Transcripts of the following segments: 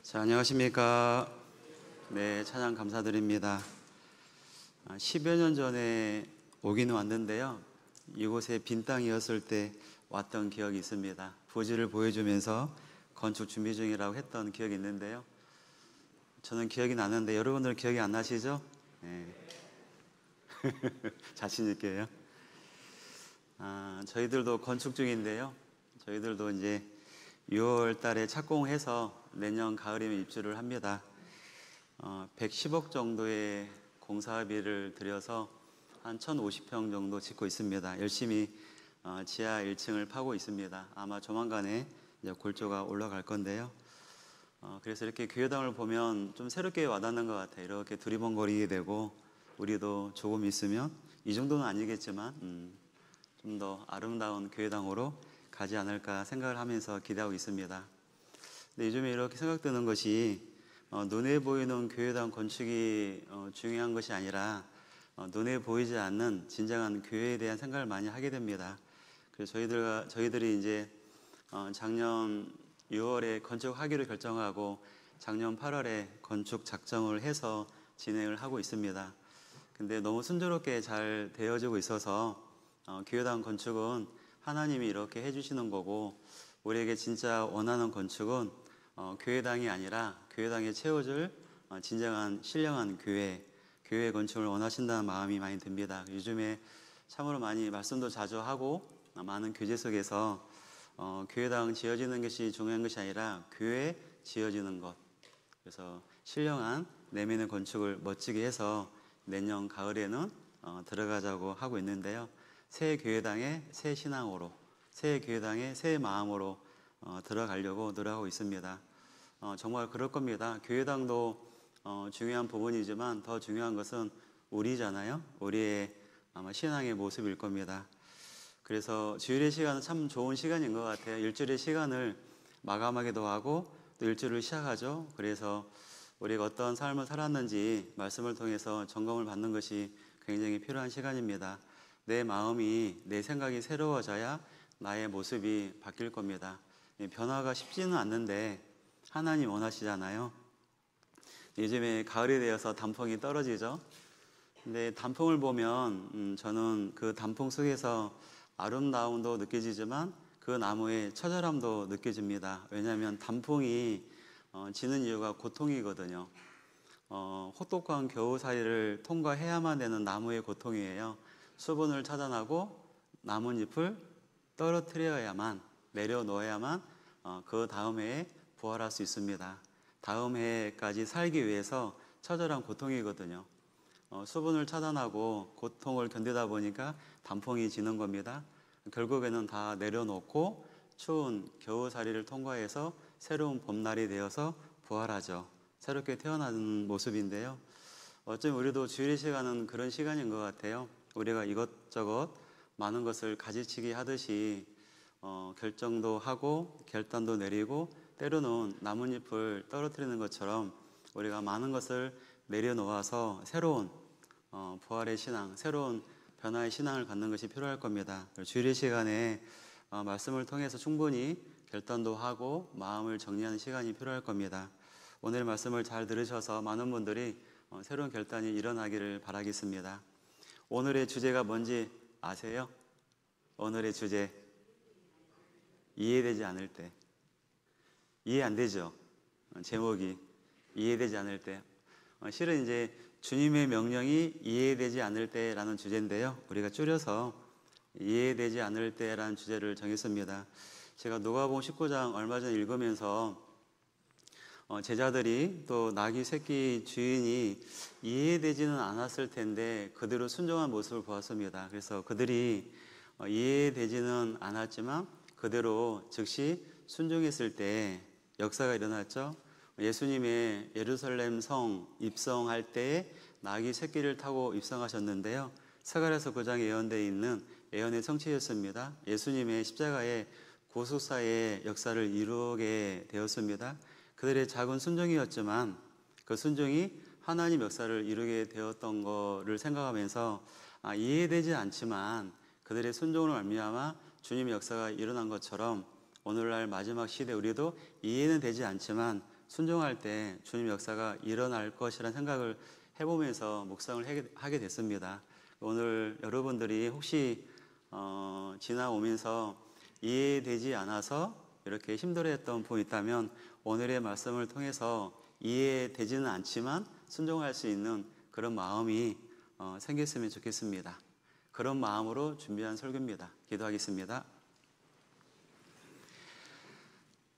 자, 안녕하십니까. 네, 찬양 감사드립니다. 10여 년 전에 오기는 왔는데요. 이곳에 빈 땅이었을 때 왔던 기억이 있습니다. 부지를 보여주면서 건축 준비 중이라고 했던 기억이 있는데요. 저는 기억이 나는데 여러분들 기억이 안 나시죠? 네. 자신 있게요. 저희들도 건축 중인데요. 저희들도 이제 6월 달에 착공해서 내년 가을이면 입주를 합니다. 110억 정도의 공사비를 들여서 한 1,050평 정도 짓고 있습니다. 열심히 지하 1층을 파고 있습니다. 아마 조만간에 이제 골조가 올라갈 건데요. 그래서 이렇게 교회당을 보면 좀 새롭게 와닿는 것 같아요. 이렇게 두리번거리게 되고, 우리도 조금 있으면 이 정도는 아니겠지만 좀 더 아름다운 교회당으로 가지 않을까 생각을 하면서 기대하고 있습니다. 근데 요즘에 이렇게 생각드는 것이 눈에 보이는 교회당 건축이 중요한 것이 아니라 눈에 보이지 않는 진정한 교회에 대한 생각을 많이 하게 됩니다. 그래서 저희들이 이제 작년 6월에 건축하기로 결정하고 작년 8월에 건축 작정을 해서 진행을 하고 있습니다. 근데 너무 순조롭게 잘 되어지고 있어서 교회당 건축은 하나님이 이렇게 해주시는 거고, 우리에게 진짜 원하는 건축은 교회당이 아니라 교회당에 채워줄 진정한 신령한 교회 건축을 원하신다는 마음이 많이 듭니다. 요즘에 참으로 많이 말씀도 자주 하고 많은 교제 속에서 교회당 지어지는 것이 중요한 것이 아니라 교회 지어지는 것, 그래서 신령한 내면의 건축을 멋지게 해서 내년 가을에는 들어가자고 하고 있는데요. 새 교회당의 새 신앙으로, 새 교회당의 새 마음으로 들어가려고 노력하고 있습니다. 정말 그럴 겁니다. 교회당도 중요한 부분이지만 더 중요한 것은 우리잖아요. 우리의 아마 신앙의 모습일 겁니다. 그래서 주일의 시간은 참 좋은 시간인 것 같아요. 일주일의 시간을 마감하기도 하고 또 일주일을 시작하죠. 그래서 우리가 어떤 삶을 살았는지 말씀을 통해서 점검을 받는 것이 굉장히 필요한 시간입니다. 내 마음이, 내 생각이 새로워져야 나의 모습이 바뀔 겁니다. 변화가 쉽지는 않는데 하나님 원하시잖아요. 요즘에 가을이 되어서 단풍이 떨어지죠. 근데 단풍을 보면 저는 그 단풍 속에서 아름다움도 느껴지지만 그 나무의 처절함도 느껴집니다. 왜냐하면 단풍이 지는 이유가 고통이거든요. 혹독한 겨우살이를 통과해야만 되는 나무의 고통이에요. 수분을 차단하고 나뭇잎을 떨어뜨려야만, 내려놓아야만 그 다음 해에 부활할 수 있습니다. 다음 해까지 살기 위해서 처절한 고통이거든요. 수분을 차단하고 고통을 견디다 보니까 단풍이 지는 겁니다. 결국에는 다 내려놓고 추운 겨우살이를 통과해서 새로운 봄날이 되어서 부활하죠. 새롭게 태어나는 모습인데요. 어쩌면 우리도 주일의 시간은 그런 시간인 것 같아요. 우리가 이것저것 많은 것을 가지치기 하듯이 결정도 하고 결단도 내리고 때로는 나뭇잎을 떨어뜨리는 것처럼 우리가 많은 것을 내려놓아서 새로운 부활의 신앙, 새로운 변화의 신앙을 갖는 것이 필요할 겁니다. 주일의 시간에 말씀을 통해서 충분히 결단도 하고 마음을 정리하는 시간이 필요할 겁니다. 오늘 말씀을 잘 들으셔서 많은 분들이 새로운 결단이 일어나기를 바라겠습니다. 오늘의 주제가 뭔지 아세요? 오늘의 주제, 이해되지 않을 때. 이해 안 되죠? 제목이 이해되지 않을 때. 실은 이제 주님의 명령이 이해되지 않을 때라는 주제인데요. 우리가 줄여서 이해되지 않을 때라는 주제를 정했습니다. 제가 누가복음 19장 얼마 전에 읽으면서 제자들이 또 나귀 새끼 주인이 이해되지는 않았을 텐데 그대로 순종한 모습을 보았습니다. 그래서 그들이 이해되지는 않았지만 그대로 즉시 순종했을 때 역사가 일어났죠. 예수님의 예루살렘 성 입성할 때에 나귀 새끼를 타고 입성하셨는데요. 스가랴서 9장에 예언되어 있는 예언의 성취였습니다. 예수님의 십자가의 구속사의 역사를 이루게 되었습니다. 그들의 작은 순종이었지만 그 순종이 하나님 역사를 이루게 되었던 것을 생각하면서 이해되지 않지만 그들의 순종으로 말미암아 주님의 역사가 일어난 것처럼 오늘날 마지막 시대 우리도 이해는 되지 않지만 순종할 때 주님 역사가 일어날 것이라는 생각을 해보면서 묵상을 하게 됐습니다. 오늘 여러분들이 혹시 지나오면서 이해되지 않아서 이렇게 힘들어했던 부분이 있다면 오늘의 말씀을 통해서 이해되지는 않지만 순종할 수 있는 그런 마음이 생겼으면 좋겠습니다. 그런 마음으로 준비한 설교입니다. 기도하겠습니다.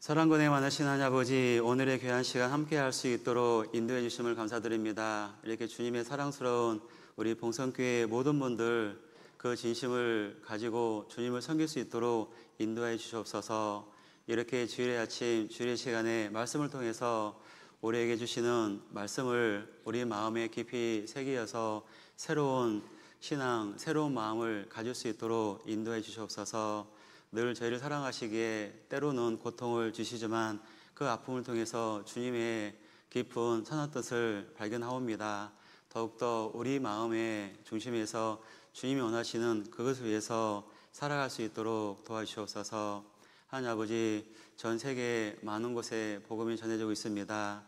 사랑권에 많으신 하나님 아버지, 오늘의 귀한 시간 함께 할 수 있도록 인도해 주심을 감사드립니다. 이렇게 주님의 사랑스러운 우리 봉성교회의 모든 분들 그 진심을 가지고 주님을 섬길 수 있도록 인도해 주시옵소서. 이렇게 주일의 아침, 주일의 시간에 말씀을 통해서 우리에게 주시는 말씀을 우리 마음에 깊이 새기어서 새로운 신앙, 새로운 마음을 가질 수 있도록 인도해 주시옵소서. 늘 저희를 사랑하시기에 때로는 고통을 주시지만 그 아픔을 통해서 주님의 깊은 선한 뜻을 발견하옵니다. 더욱더 우리 마음의 중심에서 주님이 원하시는 그것을 위해서 살아갈 수 있도록 도와주시옵소서. 하나님 아버지, 전 세계 많은 곳에 복음이 전해지고 있습니다.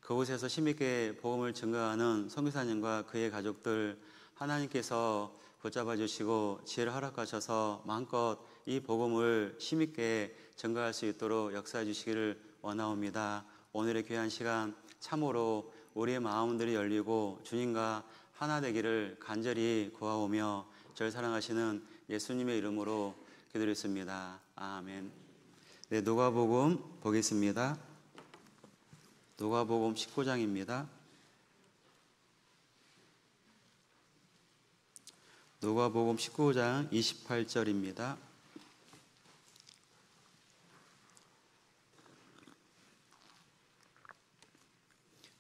그곳에서 힘있게 복음을 증거하는 선교사님과 그의 가족들 하나님께서 붙잡아 주시고 지혜를 허락하셔서 마음껏 이 복음을 힘있게 증거할 수 있도록 역사해 주시기를 원하옵니다. 오늘의 귀한 시간 참으로 우리의 마음들이 열리고 주님과 하나 되기를 간절히 구하오며 저를 사랑하시는 예수님의 이름으로 기도드렸습니다. 아멘. 네, 누가복음 보겠습니다. 누가복음 19장입니다. 누가복음 19장 28절입니다.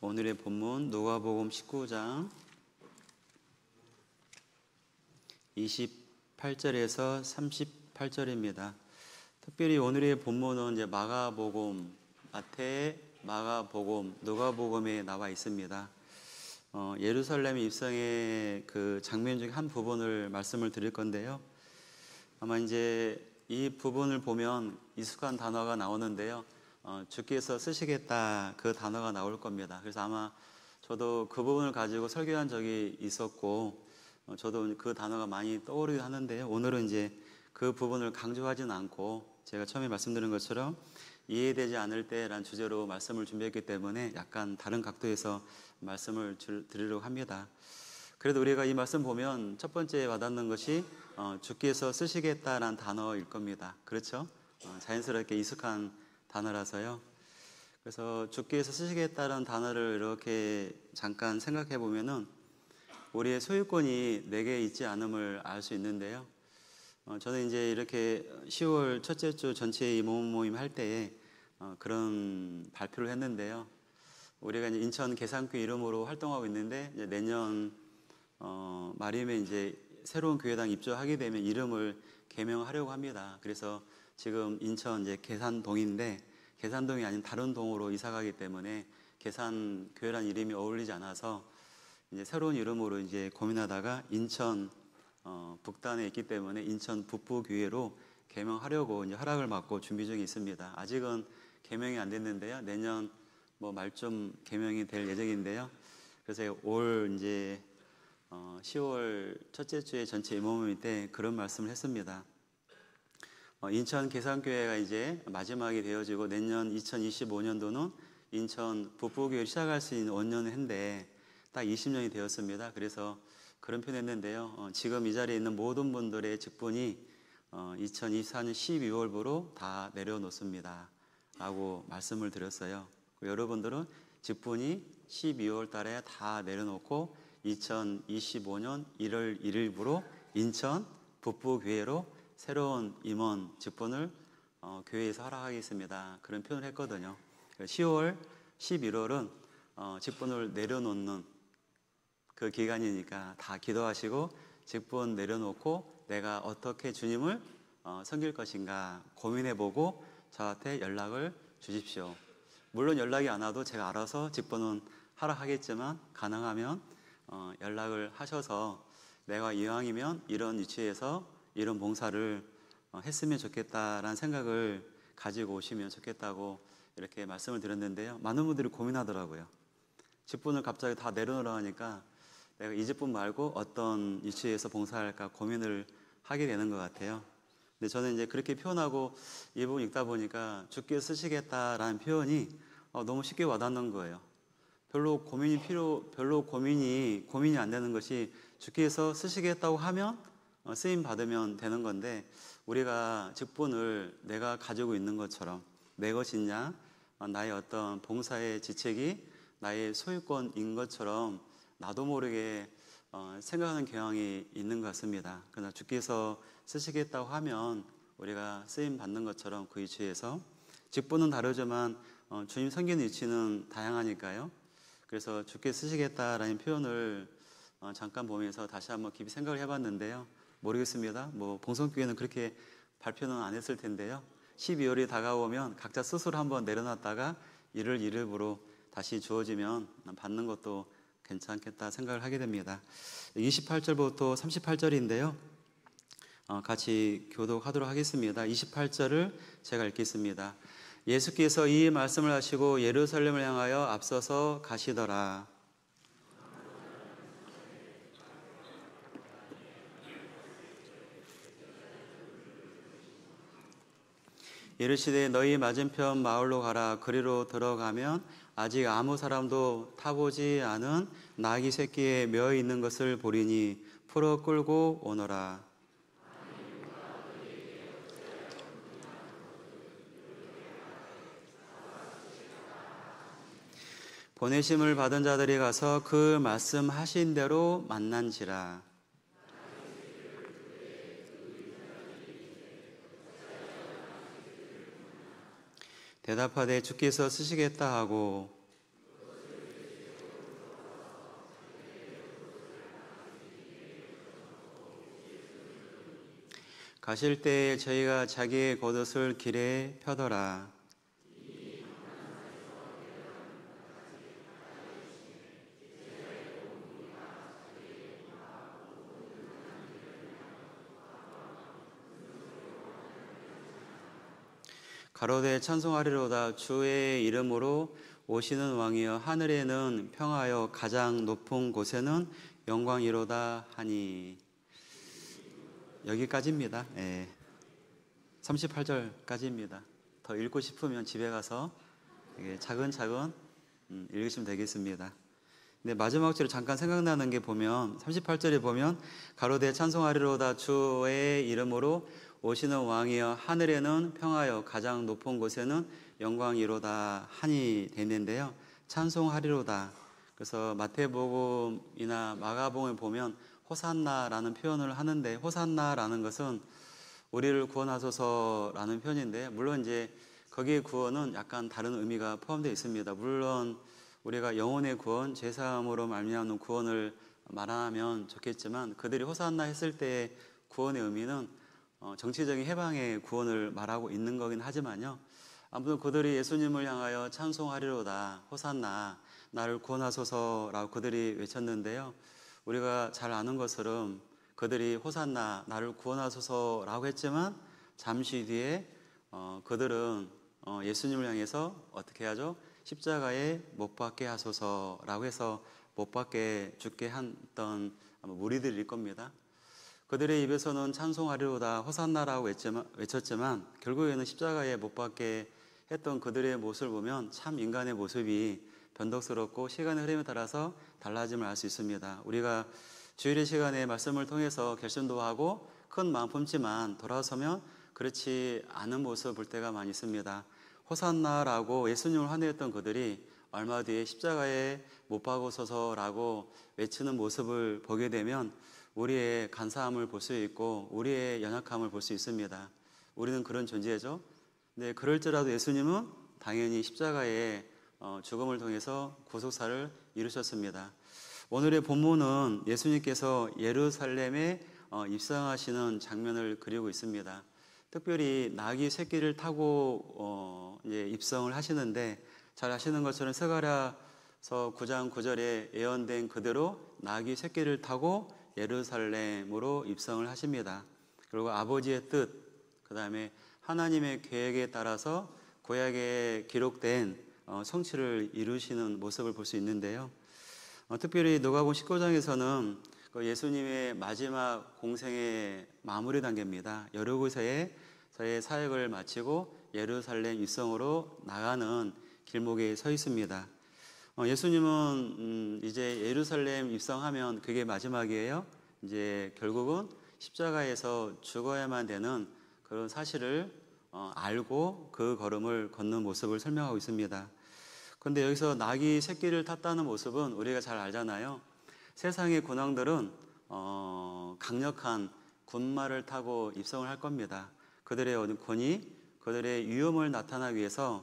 오늘의 본문 누가복음 19장 28절에서 38절입니다. 특별히 오늘의 본문은 이제 마가복음, 마태, 마가복음, 누가복음에 나와 있습니다. 예루살렘 입성의 그 장면 중에 한 부분을 말씀을 드릴 건데요. 아마 이제 이 부분을 보면 익숙한 단어가 나오는데요. 주께서 쓰시겠다 그 단어가 나올 겁니다. 그래서 아마 저도 그 부분을 가지고 설교한 적이 있었고 저도 그 단어가 많이 떠오르긴 하는데요. 오늘은 이제 그 부분을 강조하지는 않고 제가 처음에 말씀드린 것처럼 이해되지 않을 때라는 주제로 말씀을 준비했기 때문에 약간 다른 각도에서 말씀을 드리려고 합니다. 그래도 우리가 이 말씀 보면 첫 번째 와닿는 것이 주께서 쓰시겠다라는 단어일 겁니다. 그렇죠? 자연스럽게 익숙한 단어라서요. 그래서 주께서 쓰시겠다는 단어를 이렇게 잠깐 생각해 보면은 우리의 소유권이 내게 있지 않음을 알 수 있는데요. 저는 이제 이렇게 10월 첫째 주 전체 임원 모임 할 때에 그런 발표를 했는데요. 우리가 이제 인천 계산교 이름으로 활동하고 있는데 이제 내년 말이면 이제 새로운 교회당 입주하게 되면 이름을 개명하려고 합니다. 그래서 지금 인천 이제 계산동인데 계산동이 아닌 다른 동으로 이사 가기 때문에 계산교회라는 이름이 어울리지 않아서 이제 새로운 이름으로 이제 고민하다가 인천 북단에 있기 때문에 인천 북부교회로 개명하려고 이제 허락을 받고 준비 중에 있습니다. 아직은 개명이 안 됐는데요. 내년 뭐 말쯤 개명이 될 예정인데요. 그래서 올 이제 10월 첫째 주에 전체 임원모임 때 그런 말씀을 했습니다. 인천 계산교회가 이제 마지막이 되어지고 내년 2025년도는 인천 북부교회를 시작할 수 있는 원년 해인데 딱 20년이 되었습니다. 그래서 그런 표현했는데요. 지금 이 자리에 있는 모든 분들의 직분이 2024년 12월부로 다 내려놓습니다. 라고 말씀을 드렸어요. 여러분들은 직분이 12월 달에 다 내려놓고 2025년 1월 1일부로 인천 북부교회로 새로운 임원 직분을 교회에서 허락하겠습니다. 그런 표현을 했거든요. 10월, 11월은 직분을 내려놓는 그 기간이니까 다 기도하시고 직분 내려놓고 내가 어떻게 주님을 섬길 것인가 고민해보고 저한테 연락을 주십시오. 물론 연락이 안 와도 제가 알아서 직분은 허락하겠지만 가능하면 연락을 하셔서 내가 이왕이면 이런 위치에서 이런 봉사를 했으면 좋겠다라는 생각을 가지고 오시면 좋겠다고 이렇게 말씀을 드렸는데요. 많은 분들이 고민하더라고요. 직분을 갑자기 다 내려놓으라 하니까 내가 이 직분 말고 어떤 위치에서 봉사할까 고민을 하게 되는 것 같아요. 근데 저는 이제 그렇게 표현하고 이 부분 읽다 보니까 주께서 쓰시겠다라는 표현이 너무 쉽게 와닿는 거예요. 별로 고민이 안 되는 것이 주께서 쓰시겠다고 하면 쓰임 받으면 되는 건데, 우리가 직분을 내가 가지고 있는 것처럼 내 것이냐, 나의 어떤 봉사의 지책이 나의 소유권인 것처럼 나도 모르게 생각하는 경향이 있는 것 같습니다. 그러나 주께서 쓰시겠다고 하면 우리가 쓰임 받는 것처럼 그 위치에서, 직분은 다르지만 주님 섬기는 위치는 다양하니까요. 그래서 주께 쓰시겠다라는 표현을 잠깐 보면서 다시 한번 깊이 생각을 해봤는데요. 모르겠습니다. 봉성교회는 그렇게 발표는 안 했을 텐데요. 12월이 다가오면 각자 스스로 한번 내려놨다가 일을 다시 주어지면 받는 것도 괜찮겠다 생각을 하게 됩니다. 28절부터 38절인데요. 같이 교독하도록 하겠습니다. 28절을 제가 읽겠습니다. 예수께서 이 말씀을 하시고 예루살렘을 향하여 앞서서 가시더라. 이르시되 너희 맞은편 마을로 가라. 그리로 들어가면 아직 아무 사람도 타보지 않은 나귀 새끼에 메어 있는 것을 보리니 풀어 끌고 오너라. 보내심을 받은 자들이 가서 그 말씀하신 대로 만난지라. 대답하되 주께서 쓰시겠다 하고, 가실 때에 저희가 자기의 겉옷을 길에 펴더라. 가로되 찬송하리로다. 주의 이름으로 오시는 왕이여, 하늘에는 평하여 가장 높은 곳에는 영광이로다 하니. 여기까지입니다. 38절까지입니다. 더 읽고 싶으면 집에 가서 차근차근 읽으시면 되겠습니다. 근데 마지막 절에 잠깐 생각나는 게 보면 38절에 보면 가로되 찬송하리로다. 주의 이름으로 오시는 왕이여, 하늘에는 평하여 가장 높은 곳에는 영광이로다 하니 되는데요. 찬송하리로다. 그래서 마태복음이나 마가복음에 보면 호산나라는 표현을 하는데, 호산나라는 것은 우리를 구원하소서라는 표현인데, 물론 이제 거기에 구원은 약간 다른 의미가 포함되어 있습니다. 물론 우리가 영혼의 구원, 죄사함으로 말미암는 구원을 말하면 좋겠지만, 그들이 호산나 했을 때의 구원의 의미는 정치적인 해방의 구원을 말하고 있는 거긴 하지만요. 아무튼 그들이 예수님을 향하여 찬송하리로다, 호산나, 나를 구원하소서라고 그들이 외쳤는데요. 우리가 잘 아는 것처럼 그들이 호산나, 나를 구원하소서라고 했지만 잠시 뒤에 그들은 예수님을 향해서 어떻게 하죠? 십자가에 못 박게 하소서라고 해서 못 박게 죽게 했던 무리들일 겁니다. 그들의 입에서는 찬송하리로다, 호산나라고 외쳤지만 결국에는 십자가에 못 박게 했던 그들의 모습을 보면 참 인간의 모습이 변덕스럽고 시간의 흐름에 따라서 달라짐을 알 수 있습니다. 우리가 주일의 시간에 말씀을 통해서 결심도 하고 큰 마음 품지만 돌아서면 그렇지 않은 모습을 볼 때가 많이 있습니다. 호산나라고 예수님을 환호했던 그들이 얼마 뒤에 십자가에 못 박으소서라고 외치는 모습을 보게 되면 우리의 간사함을 볼 수 있고 우리의 연약함을 볼 수 있습니다. 우리는 그런 존재죠. 네, 그럴지라도 예수님은 당연히 십자가의 죽음을 통해서 구속사를 이루셨습니다. 오늘의 본문은 예수님께서 예루살렘에 입성하시는 장면을 그리고 있습니다. 특별히 나귀 새끼를 타고 이제 입성을 하시는데, 잘 아시는 것처럼 스가랴서 9장 9절에 예언된 그대로 나귀 새끼를 타고 예루살렘으로 입성을 하십니다. 그리고 아버지의 뜻, 그 다음에 하나님의 계획에 따라서 구약에 기록된 성취를 이루시는 모습을 볼 수 있는데요. 특별히 누가복음 19장에서는 예수님의 마지막 공생의 마무리 단계입니다. 여리고에서의 저의 사역을 마치고 예루살렘 입성으로 나가는 길목에 서 있습니다. 예수님은 이제 예루살렘 입성하면 그게 마지막이에요. 이제 결국은 십자가에서 죽어야만 되는 그런 사실을 알고 그 걸음을 걷는 모습을 설명하고 있습니다. 그런데 여기서 낙이 새끼를 탔다는 모습은 우리가 잘 알잖아요. 세상의 군왕들은 강력한 군마를 타고 입성을 할 겁니다. 그들의 권위, 그들의 위엄을 나타나기 위해서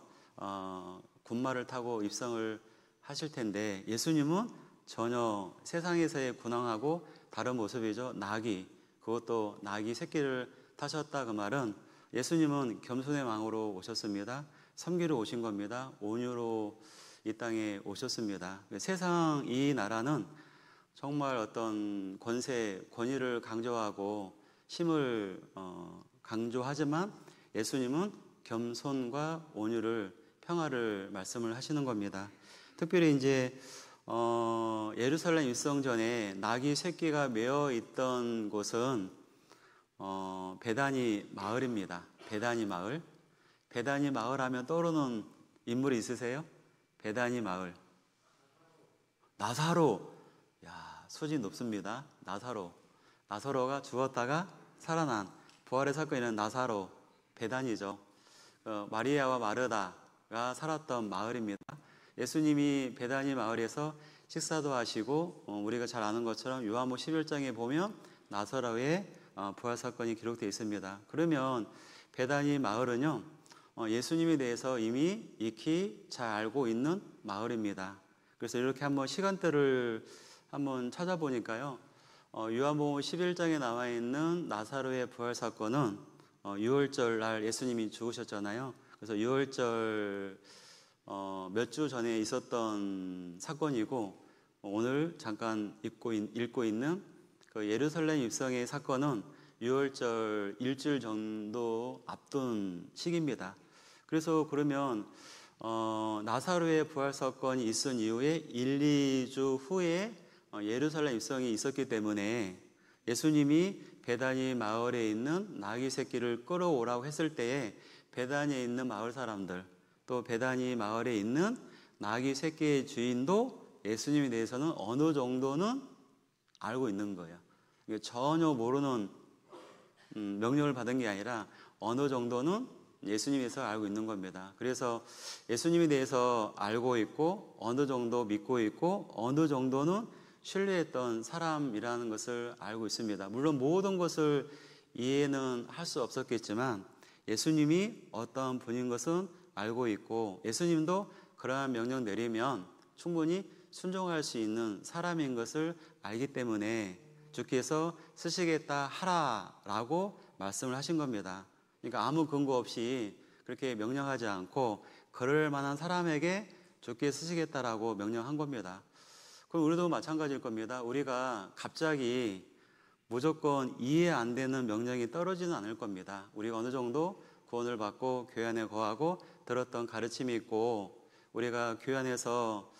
군마를 타고 입성을 하실 텐데, 예수님은 전혀 세상에서의 군왕하고 다른 모습이죠. 낙이, 그것도 낙이 새끼를 타셨다. 그 말은 예수님은 겸손의 왕으로 오셨습니다. 섬기러 오신 겁니다. 온유로 이 땅에 오셨습니다. 세상 이 나라는 정말 어떤 권위를 강조하고 힘을 강조하지만 예수님은 겸손과 온유를, 평화를 말씀을 하시는 겁니다. 특별히 이제 예루살렘 입성 전에 낙이 새끼가 메어 있던 곳은 베다니 마을입니다. 베다니 마을. 베다니 마을 하면 떠오르는 인물이 있으세요? 베다니 마을. 나사로. 야, 수준 높습니다. 나사로가 죽었다가 살아난 부활의 사건이 있는 나사로, 베다니죠. 마리아와 마르다가 살았던 마을입니다. 예수님이 베다니 마을에서 식사도 하시고, 우리가 잘 아는 것처럼 요한복음 11장에 보면 나사로의 부활 사건이 기록되어 있습니다. 그러면 베다니 마을은요, 예수님에 대해서 이미 익히 잘 알고 있는 마을입니다. 그래서 이렇게 한번 시간대를 한번 찾아보니까요, 요한복음 11장에 나와 있는 나사로의 부활 사건은 6월절 날 예수님이 죽으셨잖아요. 그래서 6월절 몇 주 전에 있었던 사건이고, 오늘 잠깐 읽고 있는 그 예루살렘 입성의 사건은 6월절 일주일 정도 앞둔 시기입니다. 그래서 그러면 나사로의 부활 사건이 있은 이후에 1, 2주 후에 예루살렘 입성이 있었기 때문에 예수님이 베다니 마을에 있는 나귀 새끼를 끌어오라고 했을 때에 베다니에 있는 마을 사람들, 또 베다니 마을에 있는 나귀 새끼의 주인도 예수님에 대해서는 어느 정도는 알고 있는 거예요. 전혀 모르는 명령을 받은 게 아니라 어느 정도는 예수님에 대해서 알고 있는 겁니다. 그래서 예수님에 대해서 알고 있고, 어느 정도 믿고 있고, 어느 정도는 신뢰했던 사람이라는 것을 알고 있습니다. 물론 모든 것을 이해는 할 수 없었겠지만 예수님이 어떤 분인 것은 알고 있고, 예수님도 그러한 명령 내리면 충분히 순종할 수 있는 사람인 것을 알기 때문에 주께서 쓰시겠다 하라라고 말씀을 하신 겁니다. 그러니까 아무 근거 없이 그렇게 명령하지 않고 그럴 만한 사람에게 주께 쓰시겠다라고 명령한 겁니다. 그럼 우리도 마찬가지일 겁니다. 우리가 갑자기 무조건 이해 안 되는 명령이 떨어지는 않을 겁니다. 우리가 어느 정도 구원을 받고 교회 안에 거하고 들었던 가르침이 있고, 우리가 교회 안에서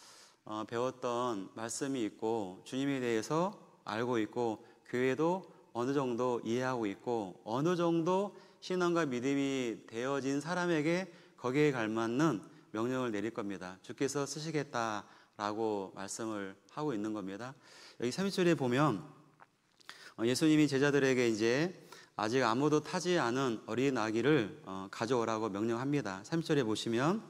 배웠던 말씀이 있고, 주님에 대해서 알고 있고, 교회도 어느 정도 이해하고 있고, 어느 정도 신앙과 믿음이 되어진 사람에게 거기에 갈맞는 명령을 내릴 겁니다. 주께서 쓰시겠다라고 말씀을 하고 있는 겁니다. 여기 30절에 보면 예수님이 제자들에게 이제 아직 아무도 타지 않은 어린 아기를 가져오라고 명령합니다. 30절에 보시면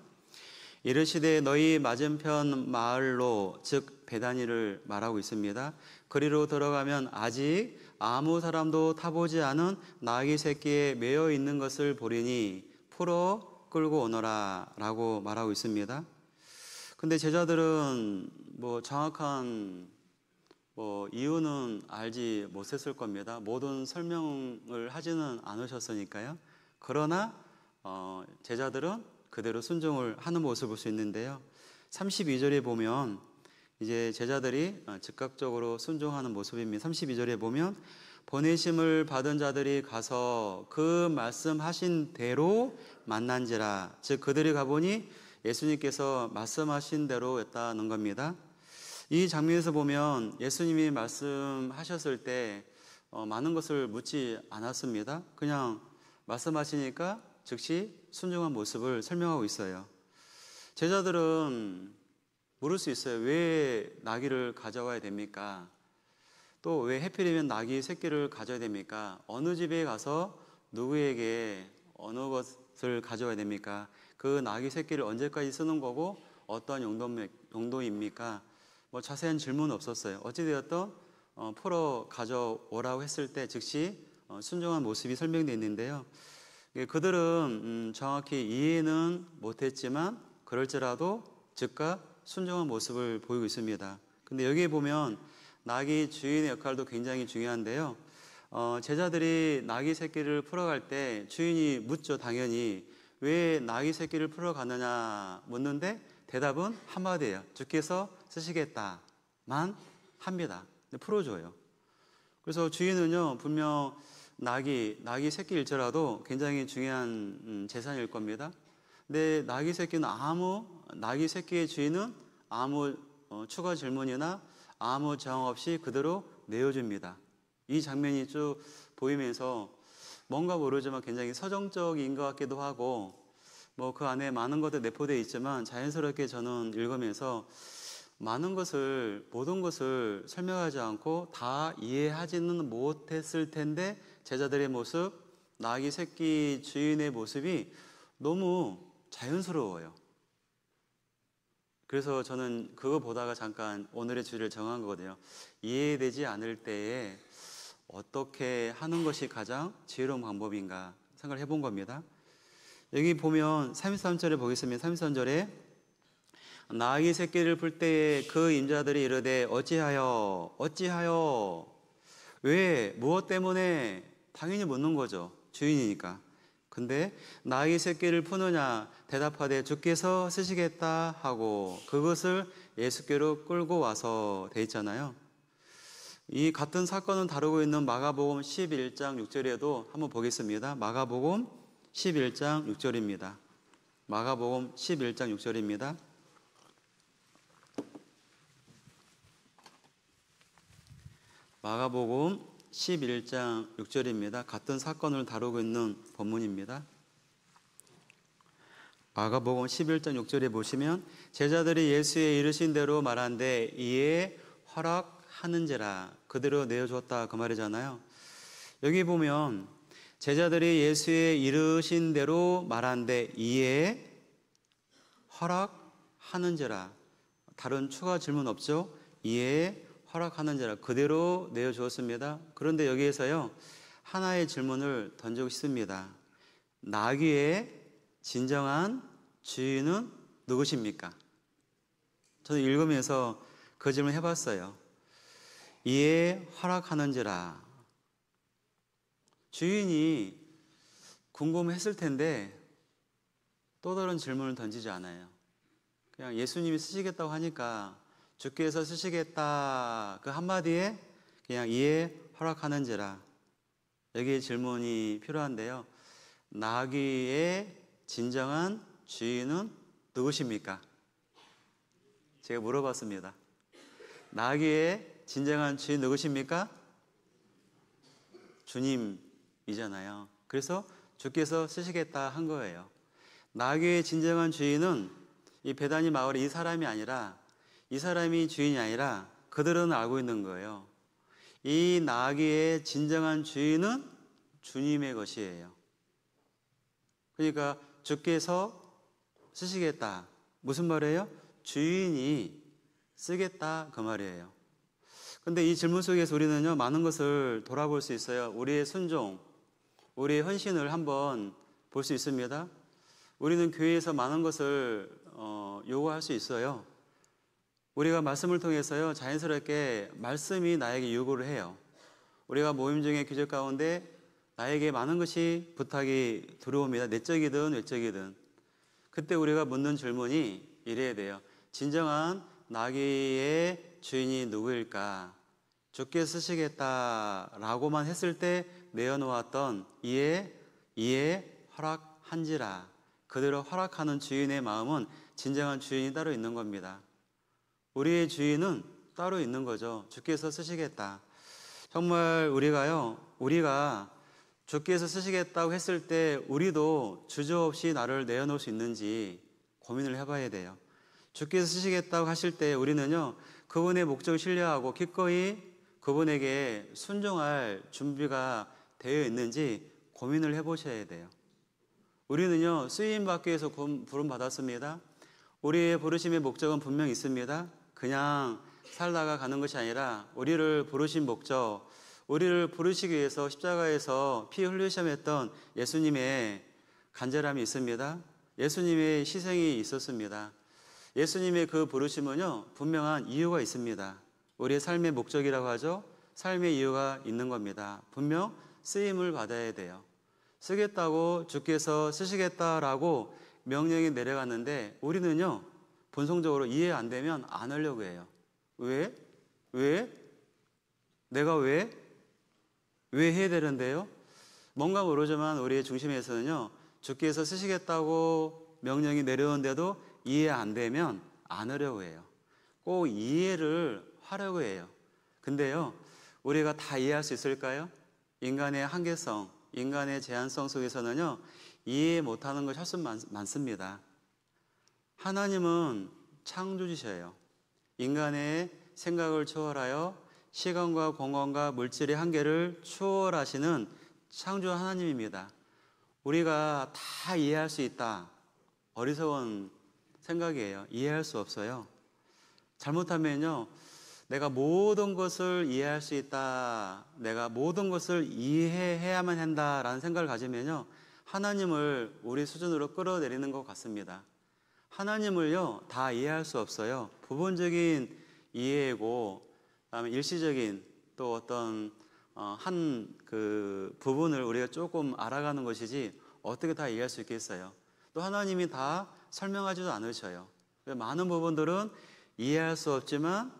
이르시되 너희 맞은편 마을로, 즉 베다니를 말하고 있습니다. 그리로 들어가면 아직 아무 사람도 타보지 않은 나귀 새끼에 매어 있는 것을 보리니 풀어 끌고 오너라 라고 말하고 있습니다. 근데 제자들은 정확한 이유는 알지 못했을 겁니다. 모든 설명을 하지는 않으셨으니까요. 그러나 제자들은 그대로 순종을 하는 모습을 볼 수 있는데요. 32절에 보면 이제 제자들이 즉각적으로 순종하는 모습입니다. 32절에 보면 보내심을 받은 자들이 가서 그 말씀하신 대로 만난지라. 즉 그들이 가보니 예수님께서 말씀하신 대로였다는 겁니다. 이 장면에서 보면 예수님이 말씀하셨을 때 많은 것을 묻지 않았습니다. 그냥 말씀하시니까 즉시 순종한 모습을 설명하고 있어요. 제자들은 물을 수 있어요. 왜 나귀를 가져와야 됩니까? 또 왜 해필이면 나귀 새끼를 가져야 됩니까? 어느 집에 가서 누구에게 어느 것을 가져와야 됩니까? 그 나귀 새끼를 언제까지 쓰는 거고 어떤 용도입니까? 뭐 자세한 질문은 없었어요. 어찌되었든 풀어 가져오라고 했을 때 즉시 순종한 모습이 설명되어 있는데요. 그들은 정확히 이해는 못했지만 그럴지라도 즉각 순종한 모습을 보이고 있습니다. 근데 여기에 보면 나귀 주인의 역할도 굉장히 중요한데요. 제자들이 나귀 새끼를 풀어갈 때 주인이 묻죠. 당연히 왜 나귀 새끼를 풀어가느냐 묻는데 대답은 한마디예요. 주께서 쓰시겠다만 합니다. 풀어줘요. 그래서 주인은요 분명 나귀 새끼일지라도 굉장히 중요한 재산일 겁니다. 근데 나귀 새끼의 주인은 아무 추가 질문이나 아무 저항 없이 그대로 내어줍니다. 이 장면이 쭉 보이면서 뭔가 모르지만 굉장히 서정적인 것 같기도 하고 뭐 그 안에 많은 것들 내포되어 있지만 자연스럽게 저는 읽으면서 모든 것을 설명하지 않고 다 이해하지는 못했을 텐데 제자들의 모습, 나귀 새끼 주인의 모습이 너무 자연스러워요. 그래서 저는 그거 보다가 잠깐 오늘의 주제를 정한 거거든요. 이해되지 않을 때에 어떻게 하는 것이 가장 지혜로운 방법인가 생각을 해본 겁니다. 여기 보면 33절에 보겠습니다. 33절에 나귀 새끼를 풀 때에 그 임자들이 이르되 어찌하여 왜 무엇 때문에 당연히 묻는 거죠. 주인이니까. 근데 나귀 새끼를 푸느냐 대답하되 주께서 쓰시겠다 하고 그것을 예수께로 끌고 와서 돼 있잖아요. 이 같은 사건을 다루고 있는 마가복음 11장 6절에도 한번 보겠습니다. 마가복음 11장 6절입니다. 마가복음 11장 6절입니다. 마가복음 11장 6절입니다. 같은 사건을 다루고 있는 본문입니다. 마가복음 11장 6절에 보시면 제자들이 예수의 이르신 대로 말한데 이에 허락하는지라 그대로 내어주었다 그 말이잖아요. 여기 보면 제자들이 예수의 이르신 대로 말한데 이에 허락하는지라 다른 추가 질문 없죠. 이에 허락하는지라 그대로 내어주었습니다. 그런데 여기에서요 하나의 질문을 던지고 싶습니다. 나귀의 진정한 주인은 누구십니까? 저는 읽으면서 그 질문 해봤어요. 이에 허락하는지라 주인이 궁금했을 텐데 또 다른 질문을 던지지 않아요. 그냥 예수님이 쓰시겠다고 하니까 주께서 쓰시겠다 그 한마디에 그냥 이에 허락하는지라 여기에 질문이 필요한데요. 나귀의 진정한 주인은 누구십니까? 제가 물어봤습니다. 나귀의 진정한 주인 누구십니까? 주님이잖아요. 그래서 주께서 쓰시겠다 한 거예요. 나귀의 진정한 주인은 이 베다니 마을의 이 사람이 아니라 이 사람이 주인이 아니라 그들은 알고 있는 거예요. 이 나귀의 진정한 주인은 주님의 것이에요. 그러니까 주께서 쓰시겠다. 무슨 말이에요? 주인이 쓰겠다 그 말이에요. 근데 이 질문 속에서 우리는요 많은 것을 돌아볼 수 있어요. 우리의 순종, 우리의 헌신을 한번 볼 수 있습니다. 우리는 교회에서 많은 것을 요구할 수 있어요. 우리가 말씀을 통해서요 자연스럽게 말씀이 나에게 요구를 해요. 우리가 모임 중에 규제 가운데 나에게 많은 것이 부탁이 들어옵니다. 내적이든 외적이든. 그때 우리가 묻는 질문이 이래야 돼요. 진정한 나귀의 주인이 누구일까? 주께 쓰시겠다라고만 했을 때 내어놓았던 이에 허락한지라. 그대로 허락하는 주인의 마음은 진정한 주인이 따로 있는 겁니다. 우리의 주인은 따로 있는 거죠. 주께서 쓰시겠다. 정말 우리가 주께서 쓰시겠다고 했을 때 우리도 주저없이 나를 내어놓을 수 있는지 고민을 해봐야 돼요. 주께서 쓰시겠다고 하실 때 우리는요, 그분의 목적을 신뢰하고 기꺼이 그분에게 순종할 준비가 되어 있는지 고민을 해보셔야 돼요. 우리는요, 쓰임 받기 위해서 부름 받았습니다. 우리의 부르심의 목적은 분명 있습니다. 그냥 살다가 가는 것이 아니라 우리를 부르신 목적, 우리를 부르시기 위해서 십자가에서 피 흘리셨던 예수님의 간절함이 있습니다. 예수님의 희생이 있었습니다. 예수님의 그 부르심은요, 분명한 이유가 있습니다. 우리의 삶의 목적이라고 하죠. 삶의 이유가 있는 겁니다. 분명 쓰임을 받아야 돼요. 쓰겠다고 주께서 쓰시겠다라고 명령이 내려갔는데 우리는요, 본성적으로 이해 안 되면 안 하려고 해요. 왜? 내가 왜 해야 되는데요? 뭔가 모르지만 우리의 중심에서는요, 주께서 쓰시겠다고 명령이 내려오는데도 이해 안 되면 안 하려고 해요. 꼭 이해를 하려고 해요. 근데요, 우리가 다 이해할 수 있을까요? 인간의 한계성, 인간의 제한성 속에서는요, 이해 못하는 것이 훨씬 많습니다. 하나님은 창조주셔요. 인간의 생각을 초월하여 시간과 공간과 물질의 한계를 초월하시는 창조 하나님입니다. 우리가 다 이해할 수 있다. 어리석은 생각이에요. 이해할 수 없어요. 잘못하면요, 내가 모든 것을 이해할 수 있다, 내가 모든 것을 이해해야만 한다라는 생각을 가지면요, 하나님을 우리 수준으로 끌어내리는 것 같습니다. 하나님을요, 다 이해할 수 없어요. 부분적인 이해고, 그다음에 일시적인 또 어떤 한 그 부분을 우리가 조금 알아가는 것이지 어떻게 다 이해할 수 있겠어요? 또 하나님이 다 설명하지도 않으셔요. 많은 부분들은 이해할 수 없지만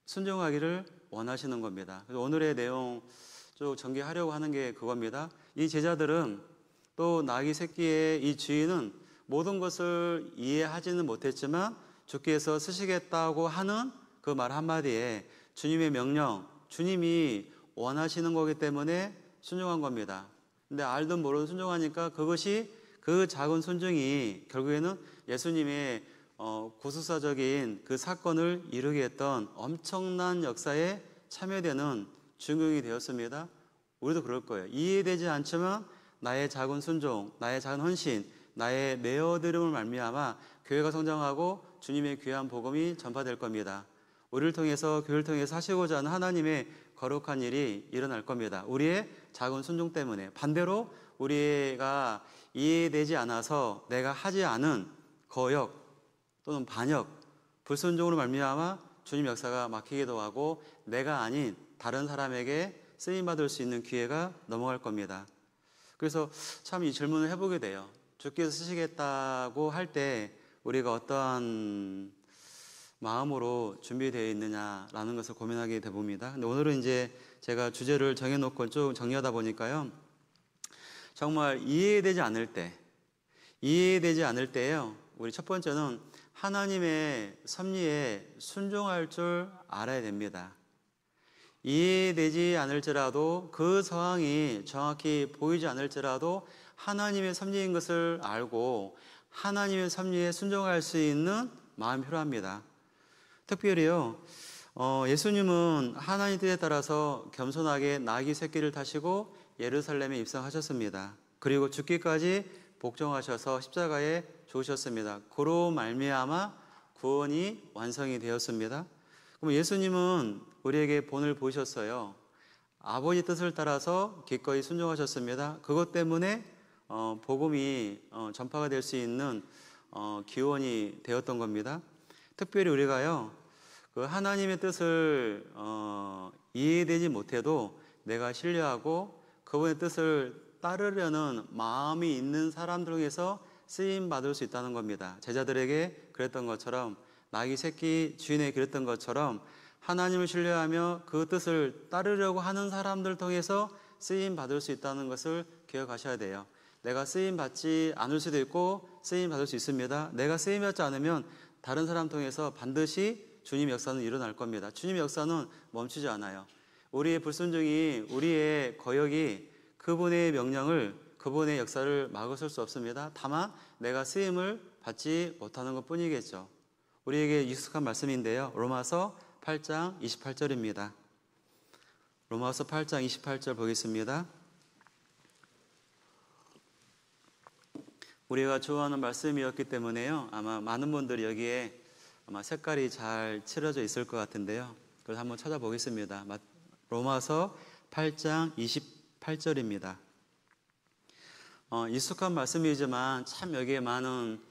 순종하기를 원하시는 겁니다. 그래서 오늘의 내용 쭉 전개하려고 하는 게 그겁니다. 이 제자들은 또 나귀 새끼의 이 주인은 모든 것을 이해하지는 못했지만 주께서 쓰시겠다고 하는 그 말 한마디에 주님의 명령, 주님이 원하시는 거기 때문에 순종한 겁니다. 근데 알든 모르든 순종하니까 그것이 그 작은 순종이 결국에는 예수님의 구속사적인 그 사건을 이루게 했던 엄청난 역사에 참여되는 중용이 되었습니다. 우리도 그럴 거예요. 이해되지 않지만 나의 작은 순종, 나의 작은 헌신, 나의 내어드림을 말미암아 교회가 성장하고 주님의 귀한 복음이 전파될 겁니다. 우리를 통해서, 교회를 통해서 하시고자 하는 하나님의 거룩한 일이 일어날 겁니다. 우리의 작은 순종 때문에. 반대로 우리가 이해되지 않아서 내가 하지 않은 거역 또는 반역, 불순종으로 말미암아 주님 역사가 막히기도 하고 내가 아닌 다른 사람에게 쓰임받을 수 있는 기회가 넘어갈 겁니다. 그래서 참 이 질문을 해보게 돼요. 주께서 쓰시겠다고 할 때 우리가 어떠한 마음으로 준비되어 있느냐라는 것을 고민하게 돼 봅니다. 근데 오늘은 이제 제가 주제를 정해놓고 쭉 정리하다 보니까요, 정말 이해되지 않을 때예요. 우리 첫 번째는 하나님의 섭리에 순종할 줄 알아야 됩니다. 이해되지 않을지라도 그 상황이 정확히 보이지 않을지라도 하나님의 섭리인 것을 알고 하나님의 섭리에 순종할 수 있는 마음이 필요합니다. 특별히요, 예수님은 하나님 뜻에 따라서 겸손하게 나귀 새끼를 타시고 예루살렘에 입성하셨습니다. 그리고 죽기까지 복종하셔서 십자가에 죽으셨습니다. 그로 말미암아 구원이 완성이 되었습니다. 그럼 예수님은 우리에게 본을 보셨어요. 아버지 뜻을 따라서 기꺼이 순종하셨습니다. 그것 때문에 복음이 전파가 될 수 있는 기원이 되었던 겁니다. 특별히 우리가요, 그 하나님의 뜻을 이해되지 못해도 내가 신뢰하고 그분의 뜻을 따르려는 마음이 있는 사람들 중에서 쓰임 받을 수 있다는 겁니다. 제자들에게 그랬던 것처럼, 나귀 새끼 주인에게 그랬던 것처럼 하나님을 신뢰하며 그 뜻을 따르려고 하는 사람들 통해서 쓰임 받을 수 있다는 것을 기억하셔야 돼요. 내가 쓰임 받지 않을 수도 있고 쓰임 받을 수 있습니다. 내가 쓰임 받지 않으면 다른 사람 통해서 반드시 주님 역사는 일어날 겁니다. 주님 역사는 멈추지 않아요. 우리의 불순종이, 우리의 거역이 그분의 명령을, 그분의 역사를 막을 수 없습니다. 다만 내가 쓰임을 받지 못하는 것 뿐이겠죠. 우리에게 익숙한 말씀인데요. 로마서 8장 28절입니다. 로마서 8장 28절 보겠습니다. 우리가 좋아하는 말씀이었기 때문에요. 아마 많은 분들이 여기에 아마 색깔이 잘 칠해져 있을 것 같은데요. 그래서 한번 찾아보겠습니다. 로마서 8장 28절입니다. 익숙한 말씀이지만 참 여기에 많은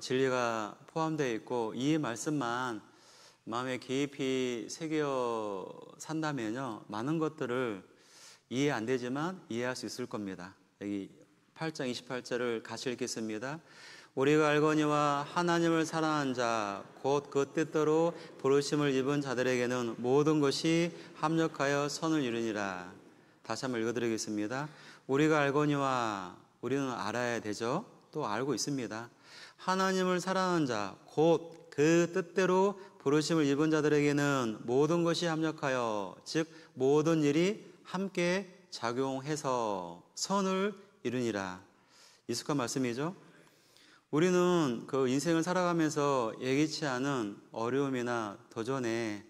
진리가 포함되어 있고 이 말씀만 마음에 깊이 새겨 산다면요, 많은 것들을 이해 안 되지만 이해할 수 있을 겁니다. 여기 8장 28절을 같이 읽겠습니다. 우리가 알거니와 하나님을 사랑하는 자 곧 그 뜻대로 부르심을 입은 자들에게는 모든 것이 합력하여 선을 이루니라. 다시 한번 읽어드리겠습니다. 우리가 알거니와, 우리는 알아야 되죠. 또 알고 있습니다. 하나님을 사랑하는 자 곧 그 뜻대로 부르심을 입은 자들에게는 모든 것이 합력하여, 즉 모든 일이 함께 작용해서 선을 이루니라. 익숙한 말씀이죠. 우리는 그 인생을 살아가면서 예기치 않은 어려움이나 도전에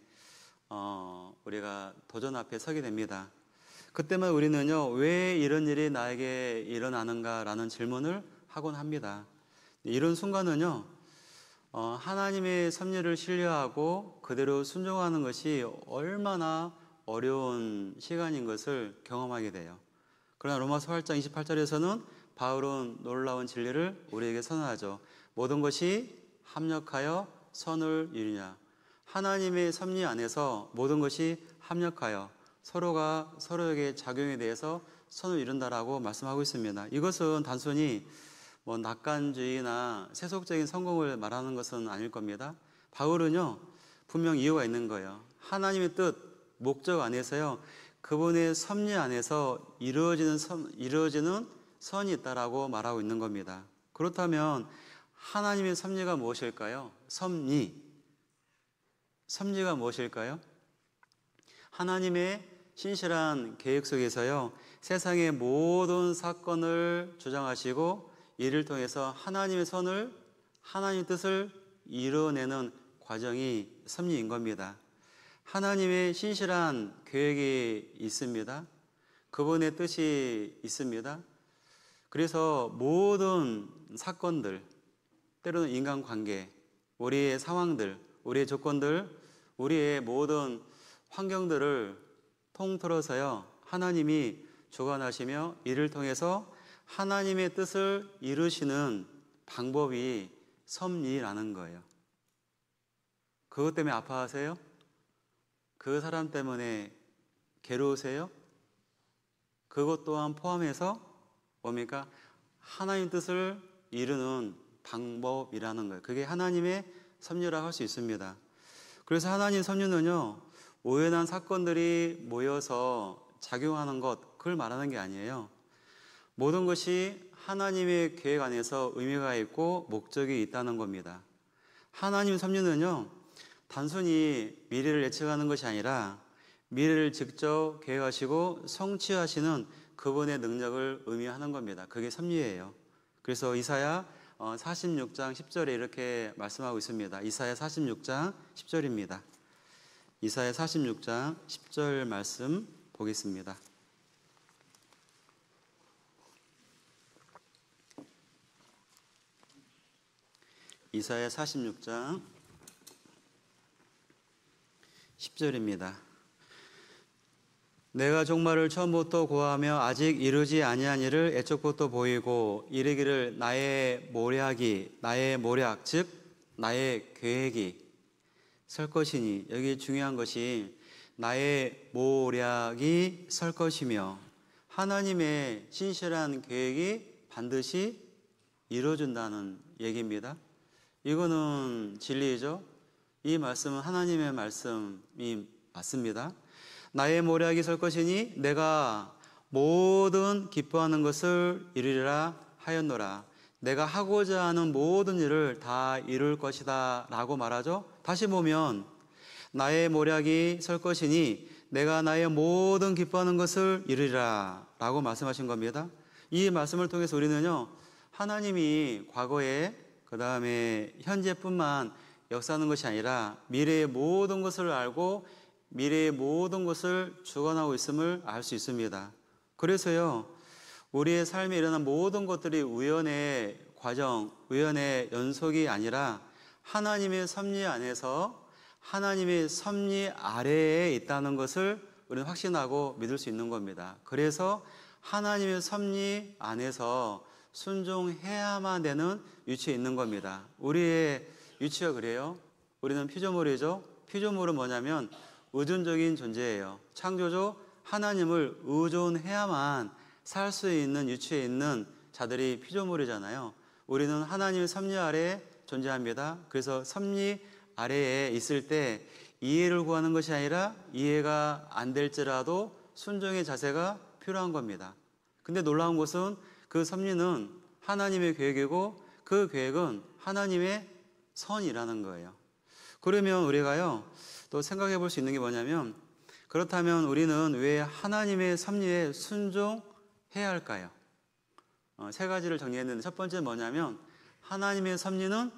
우리가 도전 앞에 서게 됩니다. 그때만 우리는요, 왜 이런 일이 나에게 일어나는가라는 질문을 하곤 합니다. 이런 순간은요, 하나님의 섭리를 신뢰하고 그대로 순종하는 것이 얼마나 어려운 시간인 것을 경험하게 돼요. 그러나 로마서 8장 28절에서는 바울은 놀라운 진리를 우리에게 선언하죠. 모든 것이 합력하여 선을 이루냐. 하나님의 섭리 안에서 모든 것이 합력하여 서로가 서로에게 작용에 대해서 선을 이룬다라고 말씀하고 있습니다. 이것은 단순히 낙관주의나 세속적인 성공을 말하는 것은 아닐 겁니다. 바울은요, 분명 이유가 있는 거예요. 하나님의 뜻, 목적 안에서요, 그분의 섭리 안에서 이루어지는 선이 있다라고 말하고 있는 겁니다. 그렇다면 하나님의 섭리가 무엇일까요? 섭리가 무엇일까요? 하나님의 신실한 계획 속에서요, 세상의 모든 사건을 주장하시고 이를 통해서 하나님의 선을, 하나님의 뜻을 이뤄내는 과정이 섭리인 겁니다. 하나님의 신실한 계획이 있습니다. 그분의 뜻이 있습니다. 그래서 모든 사건들, 때로는 인간관계, 우리의 상황들, 우리의 조건들, 우리의 모든 환경들을 통틀어서요, 하나님이 주관하시며 이를 통해서 하나님의 뜻을 이루시는 방법이 섭리라는 거예요. 그것 때문에 아파하세요? 그 사람 때문에 괴로우세요? 그것 또한 포함해서 뭡니까? 하나님 뜻을 이루는 방법이라는 거예요. 그게 하나님의 섭리라고 할 수 있습니다. 그래서 하나님 섭리는요, 우연한 사건들이 모여서 작용하는 것, 그걸 말하는 게 아니에요. 모든 것이 하나님의 계획 안에서 의미가 있고 목적이 있다는 겁니다. 하나님 섭리는요, 단순히 미래를 예측하는 것이 아니라 미래를 직접 계획하시고 성취하시는 그분의 능력을 의미하는 겁니다. 그게 섭리예요. 그래서 이사야 46장 10절에 이렇게 말씀하고 있습니다. 이사야 46장 10절입니다. 이사야 46장 10절 말씀 보겠습니다. 이사야 46장 10절입니다. 내가 종말을 처음부터 고하며 아직 이루지 아니한 일을 애초부터 보이고 이르기를 나의 모략 즉 나의 계획이 설 것이니, 여기 중요한 것이 나의 모략이 설 것이며 하나님의 신실한 계획이 반드시 이루어진다는 얘기입니다. 이거는 진리죠. 이 말씀은 하나님의 말씀이 맞습니다. 나의 모략이 설 것이니 내가 모든 기뻐하는 것을 이루리라 하였노라. 내가 하고자 하는 모든 일을 다 이룰 것이다 라고 말하죠. 다시 보면 나의 모략이 설 것이니 내가 나의 모든 기뻐하는 것을 이루리라 라고 말씀하신 겁니다. 이 말씀을 통해서 우리는요, 하나님이 과거에 그 다음에 현재뿐만 역사하는 것이 아니라 미래의 모든 것을 알고 미래의 모든 것을 주관하고 있음을 알 수 있습니다. 그래서요, 우리의 삶에 일어난 모든 것들이 우연의 과정, 우연의 연속이 아니라 하나님의 섭리 안에서 하나님의 섭리 아래에 있다는 것을 우리는 확신하고 믿을 수 있는 겁니다. 그래서 하나님의 섭리 안에서 순종해야만 되는 위치에 있는 겁니다. 우리의 위치가 그래요. 우리는 피조물이죠. 피조물은 뭐냐면 의존적인 존재예요. 창조주 하나님을 의존해야만 살 수 있는 위치에 있는 자들이 피조물이잖아요. 우리는 하나님의 섭리 아래에 존재합니다. 그래서 섭리 아래에 있을 때 이해를 구하는 것이 아니라 이해가 안 될지라도 순종의 자세가 필요한 겁니다. 근데 놀라운 것은 그 섭리는 하나님의 계획이고 그 계획은 하나님의 선이라는 거예요. 그러면 우리가요, 또 생각해 볼 수 있는 게 뭐냐면, 그렇다면 우리는 왜 하나님의 섭리에 순종해야 할까요? 세 가지를 정리했는데 첫 번째는 뭐냐면 하나님의 섭리는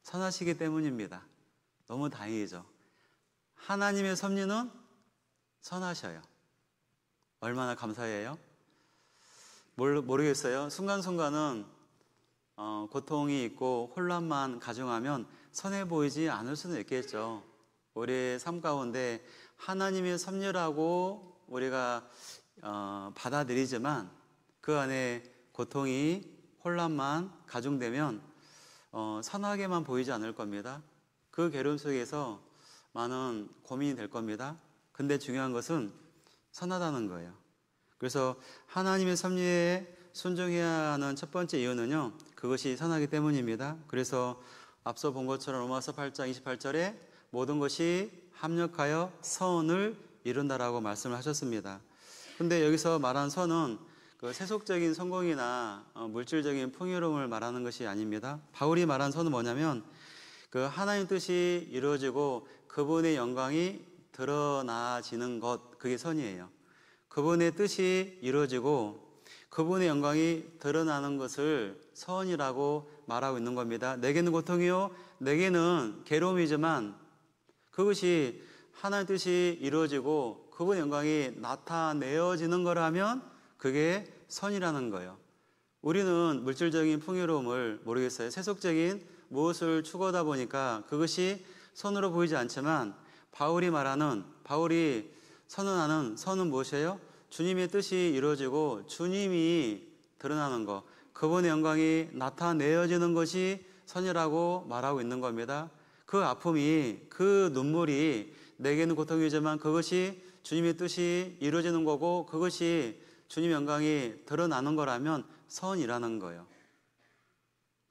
선하시기 때문입니다. 너무 다행이죠. 하나님의 섭리는 선하셔요. 얼마나 감사해요? 모르겠어요. 순간순간은 고통이 있고 혼란만 가중하면 선해 보이지 않을 수는 있겠죠. 우리의 삶 가운데 하나님의 섭리라고 우리가 받아들이지만 그 안에 고통이 혼란만 가중되면 선하게만 보이지 않을 겁니다. 그 괴로움 속에서 많은 고민이 될 겁니다. 근데 중요한 것은 선하다는 거예요. 그래서 하나님의 섭리에 순종해야 하는 첫 번째 이유는요, 그것이 선하기 때문입니다. 그래서 앞서 본 것처럼 로마서 8장 28절에 모든 것이 합력하여 선을 이룬다라고 말씀을 하셨습니다. 근데 여기서 말한 선은 그 세속적인 성공이나 물질적인 풍요로움을 말하는 것이 아닙니다. 바울이 말한 선은 뭐냐면 그 하나님 뜻이 이루어지고 그분의 영광이 드러나지는 것, 그게 선이에요. 그분의 뜻이 이루어지고 그분의 영광이 드러나는 것을 선이라고 말하고 있는 겁니다. 내게는 고통이요, 내게는 괴로움이지만 그것이 하나님 뜻이 이루어지고 그분의 영광이 나타내어지는 거라면 그게 선이라는 거예요. 우리는 물질적인 풍요로움을 모르겠어요. 세속적인 무엇을 추구하다 보니까 그것이 선으로 보이지 않지만 바울이 선언하는 선은 무엇이에요? 주님의 뜻이 이루어지고 주님이 드러나는 것, 그분의 영광이 나타내어지는 것이 선이라고 말하고 있는 겁니다. 그 아픔이, 그 눈물이 내게는 고통이지만 그것이 주님의 뜻이 이루어지는 거고 그것이 주님의 영광이 드러나는 거라면 선이라는 거예요.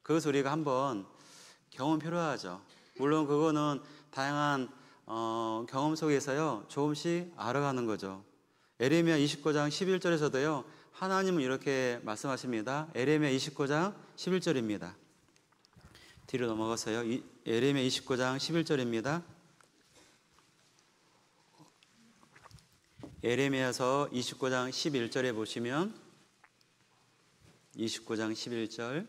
그것을 우리가 한번 경험 필요하죠. 물론 그거는 다양한 경험 속에서요, 조금씩 알아가는 거죠. 에레미야 29장 11절에서도요, 하나님은 이렇게 말씀하십니다. 에레미야 29장 11절입니다. 뒤로 넘어가서요. 에레미야 29장 11절입니다. 에레미야서 29장 11절에 보시면 29장 11절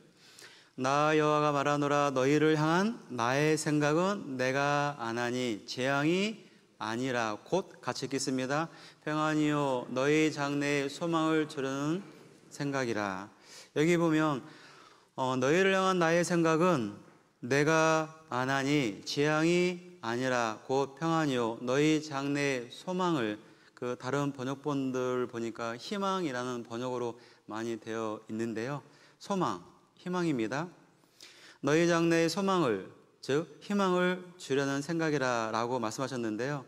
나 여호와가 말하노라 너희를 향한 나의 생각은 내가 아나니 재앙이 아니라 곧 같이 읽겠습니다. 평안이요 너희 장래의 소망을 주려는 생각이라. 여기 보면 너희를 향한 나의 생각은 내가 아나니 재앙이 아니라 곧 평안이요 너희 장래의 소망을, 그 다른 번역본들 보니까 희망이라는 번역으로 많이 되어 있는데요. 소망, 희망입니다. 너희 장래의 소망을, 즉 희망을 주려는 생각이라 라고 말씀하셨는데요.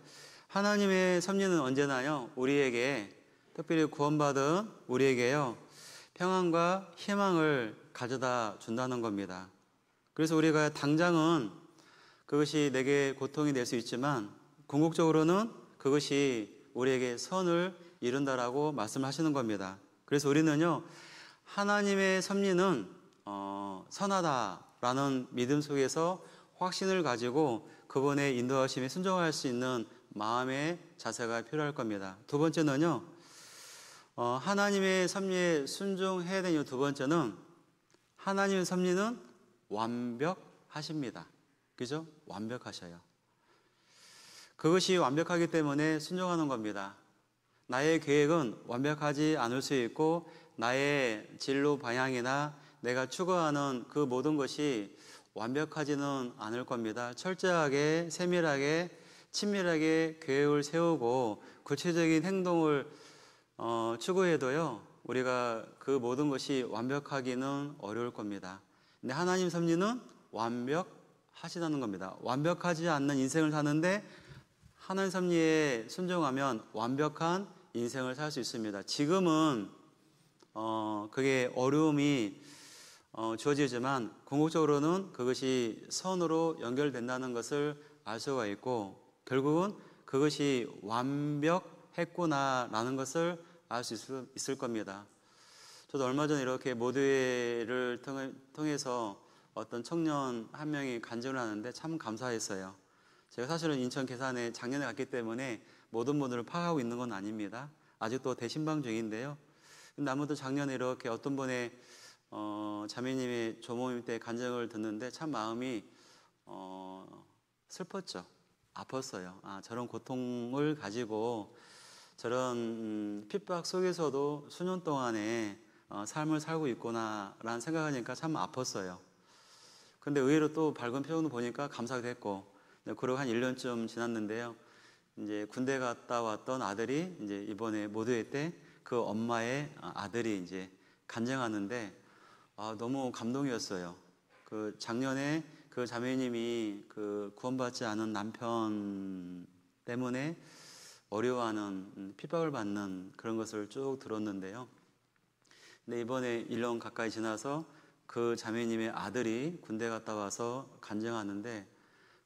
하나님의 섭리는 언제나요, 우리에게, 특별히 구원받은 우리에게요, 평안과 희망을 가져다 준다는 겁니다. 그래서 우리가 당장은 그것이 내게 고통이 될 수 있지만 궁극적으로는 그것이 우리에게 선을 이룬다라고 말씀하시는 겁니다. 그래서 우리는요, 하나님의 섭리는 선하다라는 믿음 속에서 확신을 가지고 그분의 인도하심에 순종할 수 있는 마음의 자세가 필요할 겁니다. 두 번째는요, 하나님의 섭리에 순종해야 되는 두 번째는 하나님의 섭리는 완벽하십니다. 그죠? 완벽하셔요. 그것이 완벽하기 때문에 순종하는 겁니다. 나의 계획은 완벽하지 않을 수 있고 나의 진로 방향이나 내가 추구하는 그 모든 것이 완벽하지는 않을 겁니다. 철저하게, 세밀하게, 친밀하게 계획을 세우고 구체적인 행동을 추구해도요, 우리가 그 모든 것이 완벽하기는 어려울 겁니다. 근데 하나님 섭리는 완벽하시다는 겁니다. 완벽하지 않는 인생을 사는데 하나님 섭리에 순종하면 완벽한 인생을 살 수 있습니다. 지금은 그게 어려움이 주어지지만 궁극적으로는 그것이 선으로 연결된다는 것을 알 수가 있고 결국은 그것이 완벽했구나라는 것을 알 수 있을 겁니다. 저도 얼마 전에 이렇게 모두회를 통해서 어떤 청년 한 명이 간증을 하는데 참 감사했어요. 제가 사실은 인천 계산에 작년에 갔기 때문에 모든 분들을 파악하고 있는 건 아닙니다. 아직도 대신방 중인데요. 근데 아무튼 작년에 이렇게 어떤 분의 자매님의 조모임 때 간증을 듣는데 참 마음이 슬펐죠. 아팠어요. 저런 고통을 가지고 저런 핍박 속에서도 수년 동안의 삶을 살고 있구나라는 생각하니까 참 아팠어요. 근데 의외로 또 밝은 표정도 보니까 감사도 했고, 그러고 한 1년쯤 지났는데요. 이제 군대 갔다 왔던 아들이 이제 이번에 모두회 때 그 엄마의 아들이 이제 간증하는데 너무 감동이었어요. 그 작년에 그 자매님이 그 구원받지 않은 남편 때문에 어려워하는 핍박을 받는 그런 것을 쭉 들었는데요. 근데 이번에 1년 가까이 지나서 그 자매님의 아들이 군대 갔다 와서 간증하는데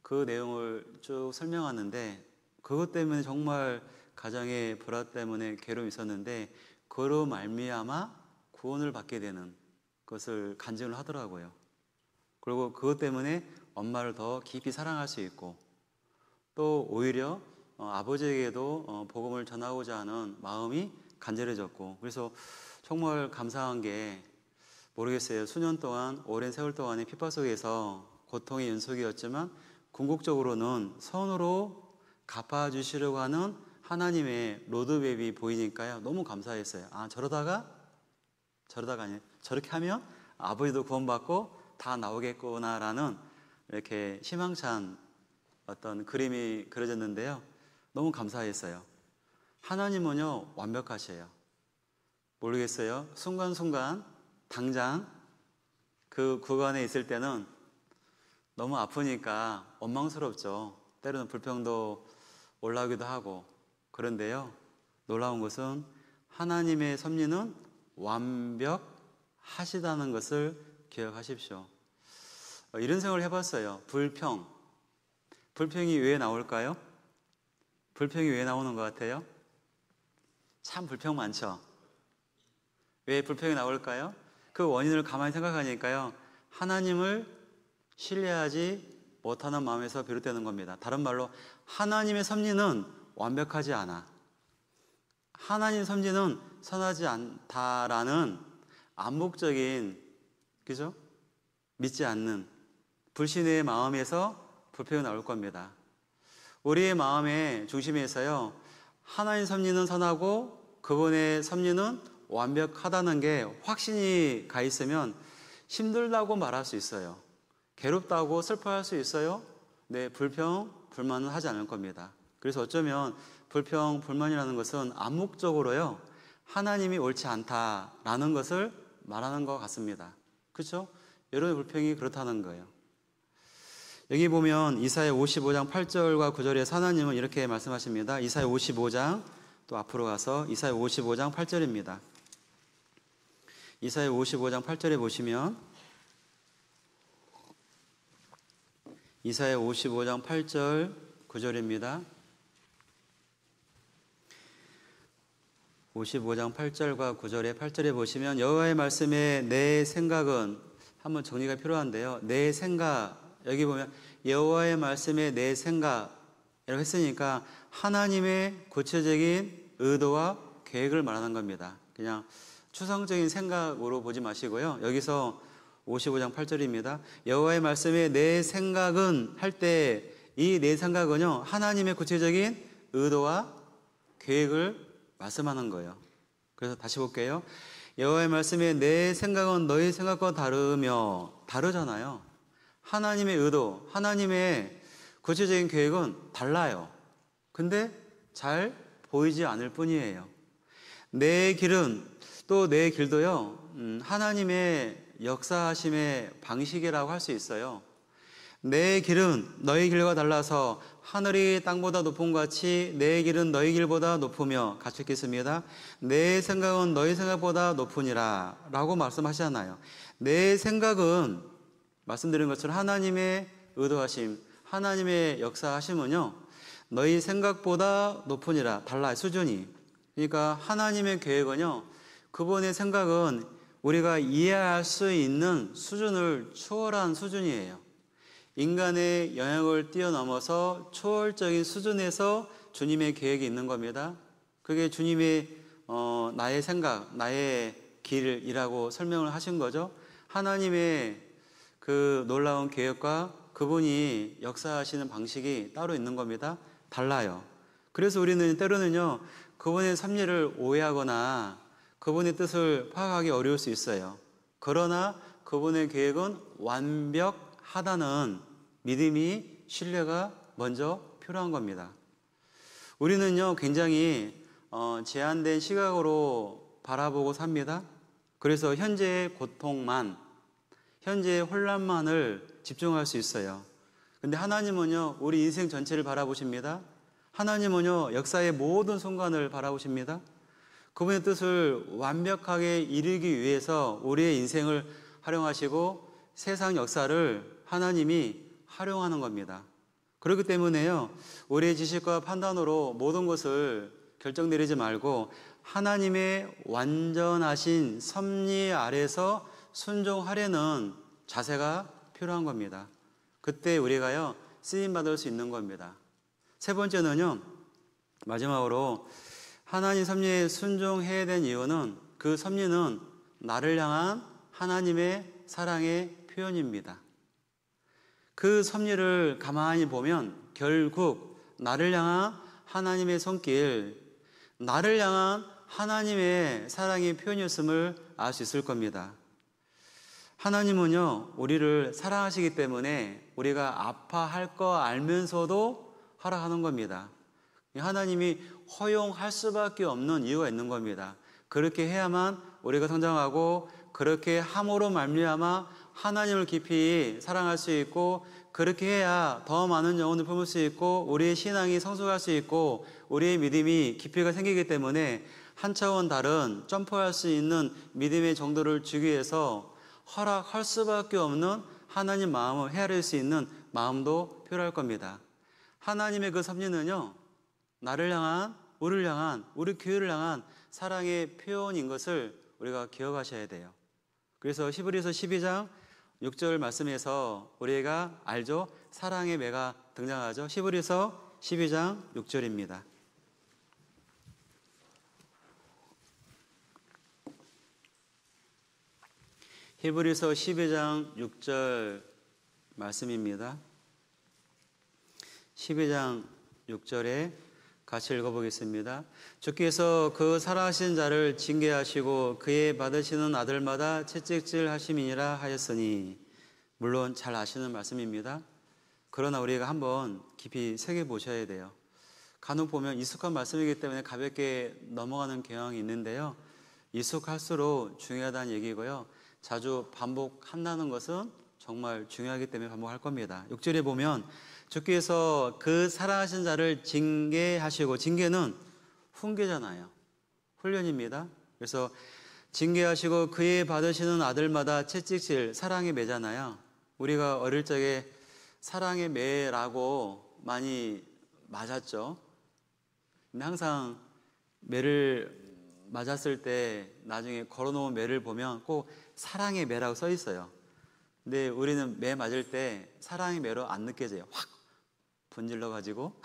그 내용을 쭉 설명하는데 그것 때문에 정말 가정의 불화 때문에 괴로움이 있었는데 그로 말미암아 구원을 받게 되는 것을 간증을 하더라고요. 그리고 그것 때문에 엄마를 더 깊이 사랑할 수 있고 또 오히려 아버지에게도 복음을 전하고자 하는 마음이 간절해졌고 그래서 정말 감사한 게 모르겠어요. 수년 동안 오랜 세월 동안의 핍박 속에서 고통의 연속이었지만 궁극적으로는 선으로 갚아주시려고 하는 하나님의 로드맵이 보이니까요. 너무 감사했어요. 저러다가 아니에요. 저렇게 하면 아버지도 구원받고 다 나오겠구나라는 이렇게 희망찬 어떤 그림이 그려졌는데요. 너무 감사했어요. 하나님은요, 완벽하셔요. 모르겠어요. 순간순간 당장 그 구간에 있을 때는 너무 아프니까 원망스럽죠. 때로는 불평도 올라오기도 하고. 그런데요, 놀라운 것은 하나님의 섭리는 완벽하시다는 것을 기억하십시오. 이런 생각을 해봤어요. 불평이 왜 나올까요? 불평이 왜 나오는 것 같아요? 참 불평 많죠? 왜 불평이 나올까요? 그 원인을 가만히 생각하니까요, 하나님을 신뢰하지 못하는 마음에서 비롯되는 겁니다. 다른 말로 하나님의 섭리는 완벽하지 않아. 하나님의 섭리는 선하지 않다라는 암묵적인, 그죠? 믿지 않는 불신의 마음에서 불평이 나올 겁니다. 우리의 마음의 중심에서요, 하나님의 섭리는 선하고 그분의 섭리는 완벽하다는 게 확신이 가 있으면 힘들다고 말할 수 있어요. 괴롭다고 슬퍼할 수 있어요. 네, 불평, 불만은 하지 않을 겁니다. 그래서 어쩌면 불평, 불만이라는 것은 암묵적으로요, 하나님이 옳지 않다라는 것을 말하는 것 같습니다. 그렇죠? 여러분의 불평이 그렇다는 거예요. 여기 보면 이사야 55장 8절과 9절에서 하나님은 이렇게 말씀하십니다. 이사야 55장, 또 앞으로 가서 이사야 55장 8절입니다. 이사야 55장 8절에 보시면 이사야 55장 8절 9절입니다. 55장 8절과 9절에 8절에 보시면 여호와의 말씀에 내 생각은 한번 정리가 필요한데요. 내 생각, 여기 보면 여호와의 말씀에 내 생각이라고 했으니까 하나님의 구체적인 의도와 계획을 말하는 겁니다. 그냥 추상적인 생각으로 보지 마시고요. 여기서 55장 8절입니다. 여호와의 말씀에 내 생각은 할 때 이 내 생각은요, 하나님의 구체적인 의도와 계획을 말씀하는 거예요. 그래서 다시 볼게요. 여호와의 말씀에 내 생각은 너희 생각과 다르잖아요. 하나님의 의도, 하나님의 구체적인 계획은 달라요. 근데 잘 보이지 않을 뿐이에요. 내 길은, 또 내 길도요, 하나님의 역사하심의 방식이라고 할 수 있어요. 내 길은 너희 길과 달라서 하늘이 땅보다 높은 것 같이 내 길은 너희 길보다 높으며, 같이 읽겠습니다. 내 생각은 너희 생각보다 높으니라 라고 말씀하시잖아요. 내 생각은 말씀드린 것처럼 하나님의 의도하심, 하나님의 역사하심은요, 너희 생각보다 높으니라, 달라요, 수준이. 그러니까 하나님의 계획은요, 그분의 생각은 우리가 이해할 수 있는 수준을 초월한 수준이에요. 인간의 영역을 뛰어넘어서 초월적인 수준에서 주님의 계획이 있는 겁니다. 그게 주님의 나의 생각, 나의 길이라고 설명을 하신 거죠. 하나님의 그 놀라운 계획과 그분이 역사하시는 방식이 따로 있는 겁니다. 달라요. 그래서 우리는 때로는요, 그분의 섭리를 오해하거나 그분의 뜻을 파악하기 어려울 수 있어요. 그러나 그분의 계획은 완벽하다는 믿음이, 신뢰가 먼저 필요한 겁니다. 우리는요, 굉장히 제한된 시각으로 바라보고 삽니다. 그래서 현재의 고통만, 현재의 혼란만을 집중할 수 있어요. 근데 하나님은요, 우리 인생 전체를 바라보십니다. 하나님은요, 역사의 모든 순간을 바라보십니다. 그분의 뜻을 완벽하게 이루기 위해서 우리의 인생을 활용하시고 세상 역사를 하나님이 활용하는 겁니다. 그렇기 때문에요, 우리의 지식과 판단으로 모든 것을 결정 내리지 말고 하나님의 완전하신 섭리 아래서 순종하려는 자세가 필요한 겁니다. 그때 우리가요, 쓰임받을 수 있는 겁니다. 세 번째는요, 마지막으로 하나님 섭리에 순종해야 되는 이유는, 그 섭리는 나를 향한 하나님의 사랑의 표현입니다. 그 섭리를 가만히 보면 결국 나를 향한 하나님의 손길, 나를 향한 하나님의 사랑의 표현이었음을 알 수 있을 겁니다. 하나님은요, 우리를 사랑하시기 때문에 우리가 아파할 거 알면서도 허락하는 겁니다. 하나님이 허용할 수밖에 없는 이유가 있는 겁니다. 그렇게 해야만 우리가 성장하고, 그렇게 함으로 말미암아 하나님을 깊이 사랑할 수 있고, 그렇게 해야 더 많은 영혼을 품을 수 있고, 우리의 신앙이 성숙할 수 있고, 우리의 믿음이 깊이가 생기기 때문에 한 차원 다른 점프할 수 있는 믿음의 정도를 주기 위해서 허락할 수밖에 없는 하나님 마음을 헤아릴 수 있는 마음도 필요할 겁니다. 하나님의 그 섭리는요, 나를 향한, 우리를 향한, 우리 교회를 향한 사랑의 표현인 것을 우리가 기억하셔야 돼요. 그래서 히브리서 12장 6절 말씀에서 우리가 알죠? 사랑의 매가 등장하죠. 히브리서 12장 6절입니다. 히브리서 12장 6절 말씀입니다. 12장 6절에 같이 읽어보겠습니다. 주께서 그 살아하신 자를 징계하시고 그의 받으시는 아들마다 채찍질 하심이니라 하였으니, 물론 잘 아시는 말씀입니다. 그러나 우리가 한번 깊이 새겨보셔야 돼요. 간혹 보면 익숙한 말씀이기 때문에 가볍게 넘어가는 경향이 있는데요, 익숙할수록 중요하다는 얘기고요, 자주 반복한다는 것은 정말 중요하기 때문에 반복할 겁니다. 6절에 보면 주께서 그 사랑하신 자를 징계하시고, 징계는 훈계잖아요. 훈련입니다. 그래서 징계하시고 그의 받으시는 아들마다 채찍질, 사랑의 매잖아요. 우리가 어릴 적에 사랑의 매라고 많이 맞았죠. 근데 항상 매를 맞았을 때 나중에 걸어놓은 매를 보면 꼭 사랑의 매라고 써 있어요. 근데 우리는 매 맞을 때 사랑의 매로 안 느껴져요. 확 분질러 가지고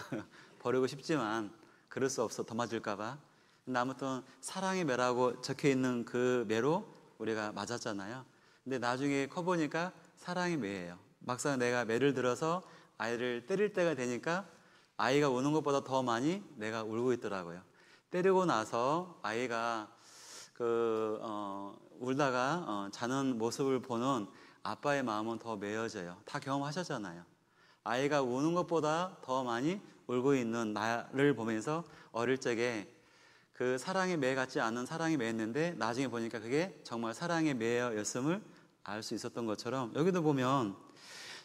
버리고 싶지만 그럴 수 없어, 더 맞을까 봐. 근데 아무튼 사랑의 매라고 적혀 있는 그 매로 우리가 맞았잖아요. 근데 나중에 커보니까 사랑의 매예요. 막상 내가 매를 들어서 아이를 때릴 때가 되니까 아이가 우는 것보다 더 많이 내가 울고 있더라고요. 때리고 나서 아이가 울다가 자는 모습을 보는 아빠의 마음은 더 메어져요. 다 경험하셨잖아요. 아이가 우는 것보다 더 많이 울고 있는 나를 보면서 어릴 적에 그 사랑의 매 같지 않은 사랑의 매였는데 나중에 보니까 그게 정말 사랑의 매였음을 알 수 있었던 것처럼, 여기도 보면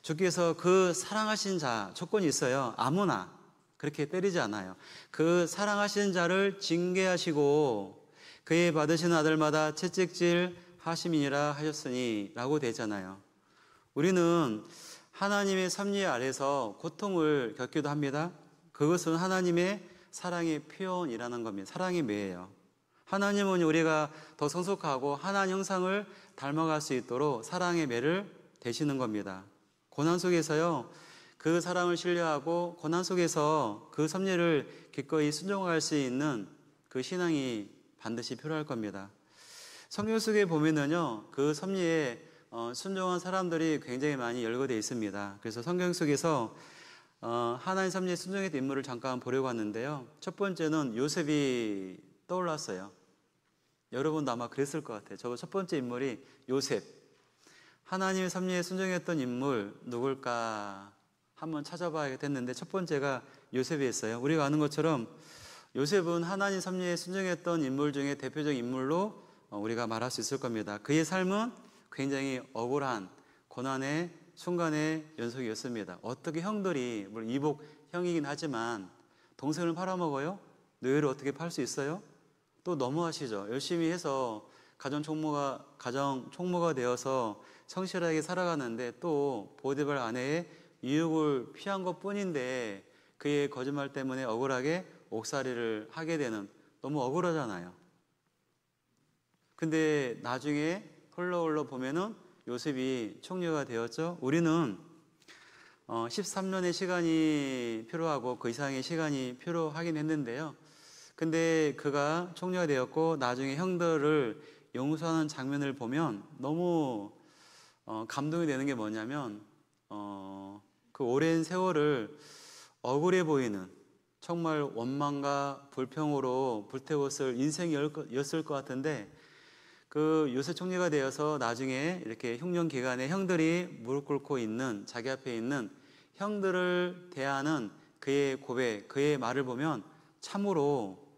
주께서 그 사랑하신 자, 조건이 있어요. 아무나 그렇게 때리지 않아요. 그 사랑하신 자를 징계하시고 그의 받으신 아들마다 채찍질 하심이니라 하셨으니 라고 되잖아요. 우리는 하나님의 섭리 아래서 고통을 겪기도 합니다. 그것은 하나님의 사랑의 표현이라는 겁니다. 사랑의 매예요. 하나님은 우리가 더 성숙하고 하나님 형상을 닮아갈 수 있도록 사랑의 매를 대시는 겁니다. 고난 속에서요, 그 사랑을 신뢰하고 고난 속에서 그 섭리를 기꺼이 순종할 수 있는 그 신앙이 반드시 필요할 겁니다. 성경 속에 보면은요, 그 섭리에 순종한 사람들이 굉장히 많이 열거되어 있습니다. 그래서 성경 속에서 하나님 섭리에 순종했던 인물을 잠깐 보려고 하는데요. 첫 번째는 요셉이 떠올랐어요. 여러분도 아마 그랬을 것 같아요. 저 첫 번째 인물이 요셉. 하나님의 섭리에 순종했던 인물 누굴까 한번 찾아봐야겠는데 첫 번째가 요셉이었어요. 우리가 아는 것처럼 요셉은 하나님 섭리에 순종했던 인물 중에 대표적 인물로 우리가 말할 수 있을 겁니다. 그의 삶은 굉장히 억울한 고난의 순간의 연속이었습니다. 어떻게 형들이, 물론 이복 형이긴 하지만 동생을 팔아먹어요? 노예를 어떻게 팔 수 있어요? 또 너무하시죠. 열심히 해서 가정 총무가 되어서 성실하게 살아가는데 또 보디발 아내의 유혹을 피한 것 뿐인데 그의 거짓말 때문에 억울하게 옥살이를 하게 되는, 너무 억울하잖아요. 근데 나중에 흘러 보면은 요셉이 총리가 되었죠. 우리는 13년의 시간이 필요하고 그 이상의 시간이 필요하긴 했는데요. 근데 그가 총리가 되었고 나중에 형들을 용서하는 장면을 보면 너무 감동이 되는 게 뭐냐면 그 오랜 세월을 억울해 보이는, 정말 원망과 불평으로 불태웠을 인생이었을 것 같은데 그 요셉 총리가 되어서 나중에 이렇게 흉년 기간에 형들이 무릎 꿇고 있는, 자기 앞에 있는 형들을 대하는 그의 고백, 그의 말을 보면 참으로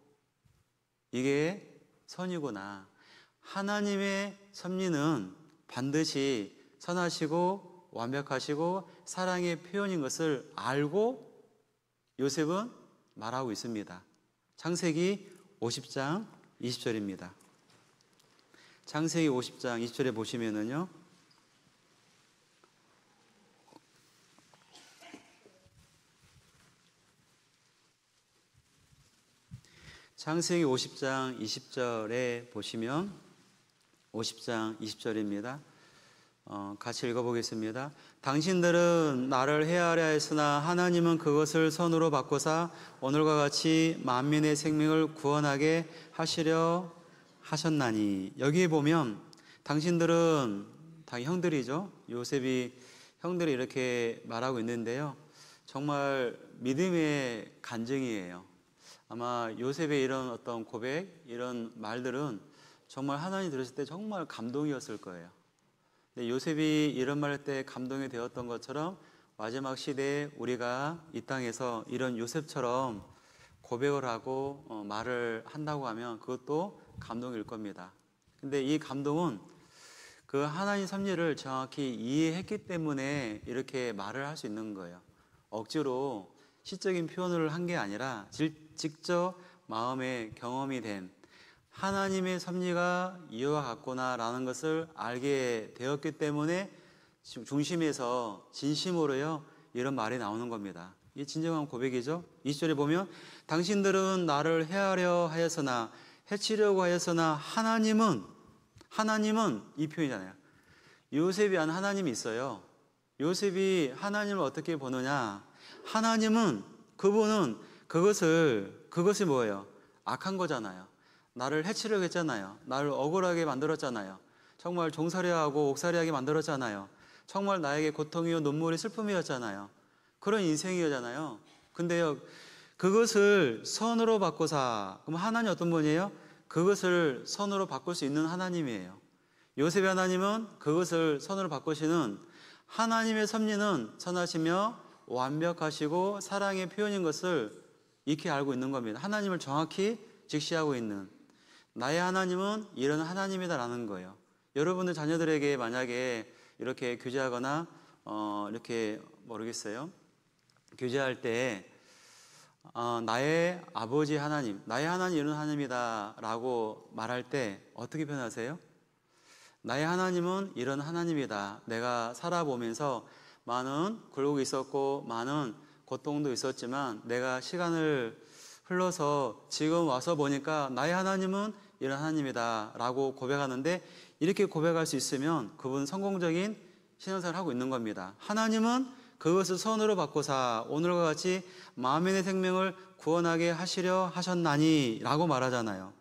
이게 선이구나. 하나님의 섭리는 반드시 선하시고 완벽하시고 사랑의 표현인 것을 알고 요셉은 말하고 있습니다. 창세기 50장 20절입니다. 창세기 50장 20절에 보시면은요, 창세기 50장 20절에 보시면 50장 20절입니다. 같이 읽어보겠습니다. 당신들은 나를 해하려 했으나 하나님은 그것을 선으로 바꾸사 오늘과 같이 만민의 생명을 구원하게 하시려 하셨나니. 여기에 보면 당신들은 다 형들이죠. 요셉이 형들이 이렇게 말하고 있는데요. 정말 믿음의 간증이에요. 아마 요셉의 이런 어떤 고백, 이런 말들은 정말 하나님 들으실 때 정말 감동이었을 거예요. 근데 요셉이 이런 말 할 때 감동이 되었던 것처럼 마지막 시대에 우리가 이 땅에서 이런 요셉처럼 고백을 하고 말을 한다고 하면 그것도 감동일 겁니다. 근데 이 감동은 그 하나님 섭리를 정확히 이해했기 때문에 이렇게 말을 할 수 있는 거예요. 억지로 시적인 표현을 한 게 아니라 직접 마음에 경험이 된 하나님의 섭리가 이와 같구나라는 것을 알게 되었기 때문에 중심에서 진심으로요 이런 말이 나오는 겁니다. 이 진정한 고백이죠. 2절에 보면 당신들은 나를 해하려 하였으나 해치려고 하였으나 하나님은 이 표현이잖아요. 요셉이 한 하나님이 있어요. 요셉이 하나님을 어떻게 보느냐? 하나님은 그분은 그것이 뭐예요? 악한 거잖아요. 나를 해치려고 했잖아요. 나를 억울하게 만들었잖아요. 정말 종살이하고 옥살이하게 만들었잖아요. 정말 나에게 고통이요 눈물이 슬픔이었잖아요. 그런 인생이었잖아요. 근데요, 그것을 선으로 바꾸사. 그럼 하나님 어떤 분이에요? 그것을 선으로 바꿀 수 있는 하나님이에요. 요셉의 하나님은 그것을 선으로 바꾸시는 하나님의 섭리는 선하시며 완벽하시고 사랑의 표현인 것을 익히 알고 있는 겁니다. 하나님을 정확히 직시하고 있는 나의 하나님은 이런 하나님이다라는 거예요. 여러분들 자녀들에게 만약에 이렇게 교제하거나 이렇게 모르겠어요. 교제할 때 나의 아버지 하나님, 나의 하나님 이런 하나님이다 라고 말할 때 어떻게 표현하세요? 나의 하나님은 이런 하나님이다. 내가 살아보면서 많은 굴곡이 있었고 많은 고통도 있었지만 내가 시간을 흘러서 지금 와서 보니까 나의 하나님은 이런 하나님이다 라고 고백하는데, 이렇게 고백할 수 있으면 그분은 성공적인 신앙생활을 하고 있는 겁니다. 하나님은 그것을 선으로 바꾸사 오늘과 같이 만민의 생명을 구원하게 하시려 하셨나니 라고 말하잖아요.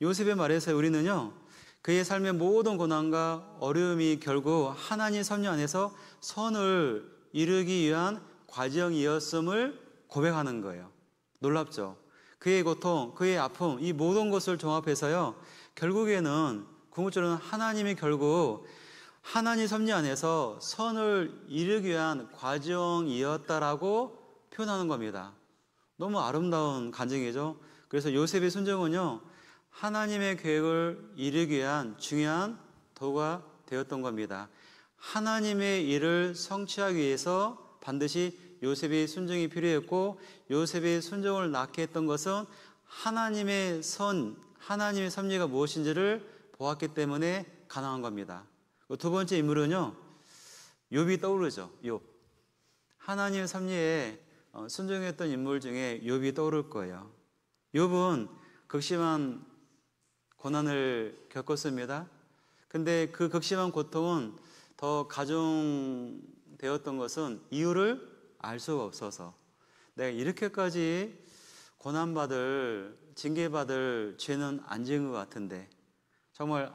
요셉의 말에서 우리는요, 그의 삶의 모든 고난과 어려움이 결국 하나님의 섭리 안에서 선을 이루기 위한 과정이었음을 고백하는 거예요. 놀랍죠? 그의 고통, 그의 아픔, 이 모든 것을 종합해서요, 결국에는 궁극적으로는 하나님이 결국 하나님 섭리 안에서 선을 이루기 위한 과정이었다라고 표현하는 겁니다. 너무 아름다운 간증이죠. 그래서 요셉의 순종은요, 하나님의 계획을 이루기 위한 중요한 도구가 되었던 겁니다. 하나님의 일을 성취하기 위해서 반드시 요셉의 순종이 필요했고, 요셉의 순종을 낳게 했던 것은 하나님의 하나님의 섭리가 무엇인지를 보았기 때문에 가능한 겁니다. 두 번째 인물은요, 욥이 떠오르죠. 욥. 하나님의 섭리에 순종했던 인물 중에 욥이 떠오를 거예요. 욥은 극심한 고난을 겪었습니다. 근데 그 극심한 고통은 더 가중되었던 것은 이유를 알 수가 없어서, 내가 이렇게까지 고난받을, 징계받을 죄는 안 지은 것 같은데, 정말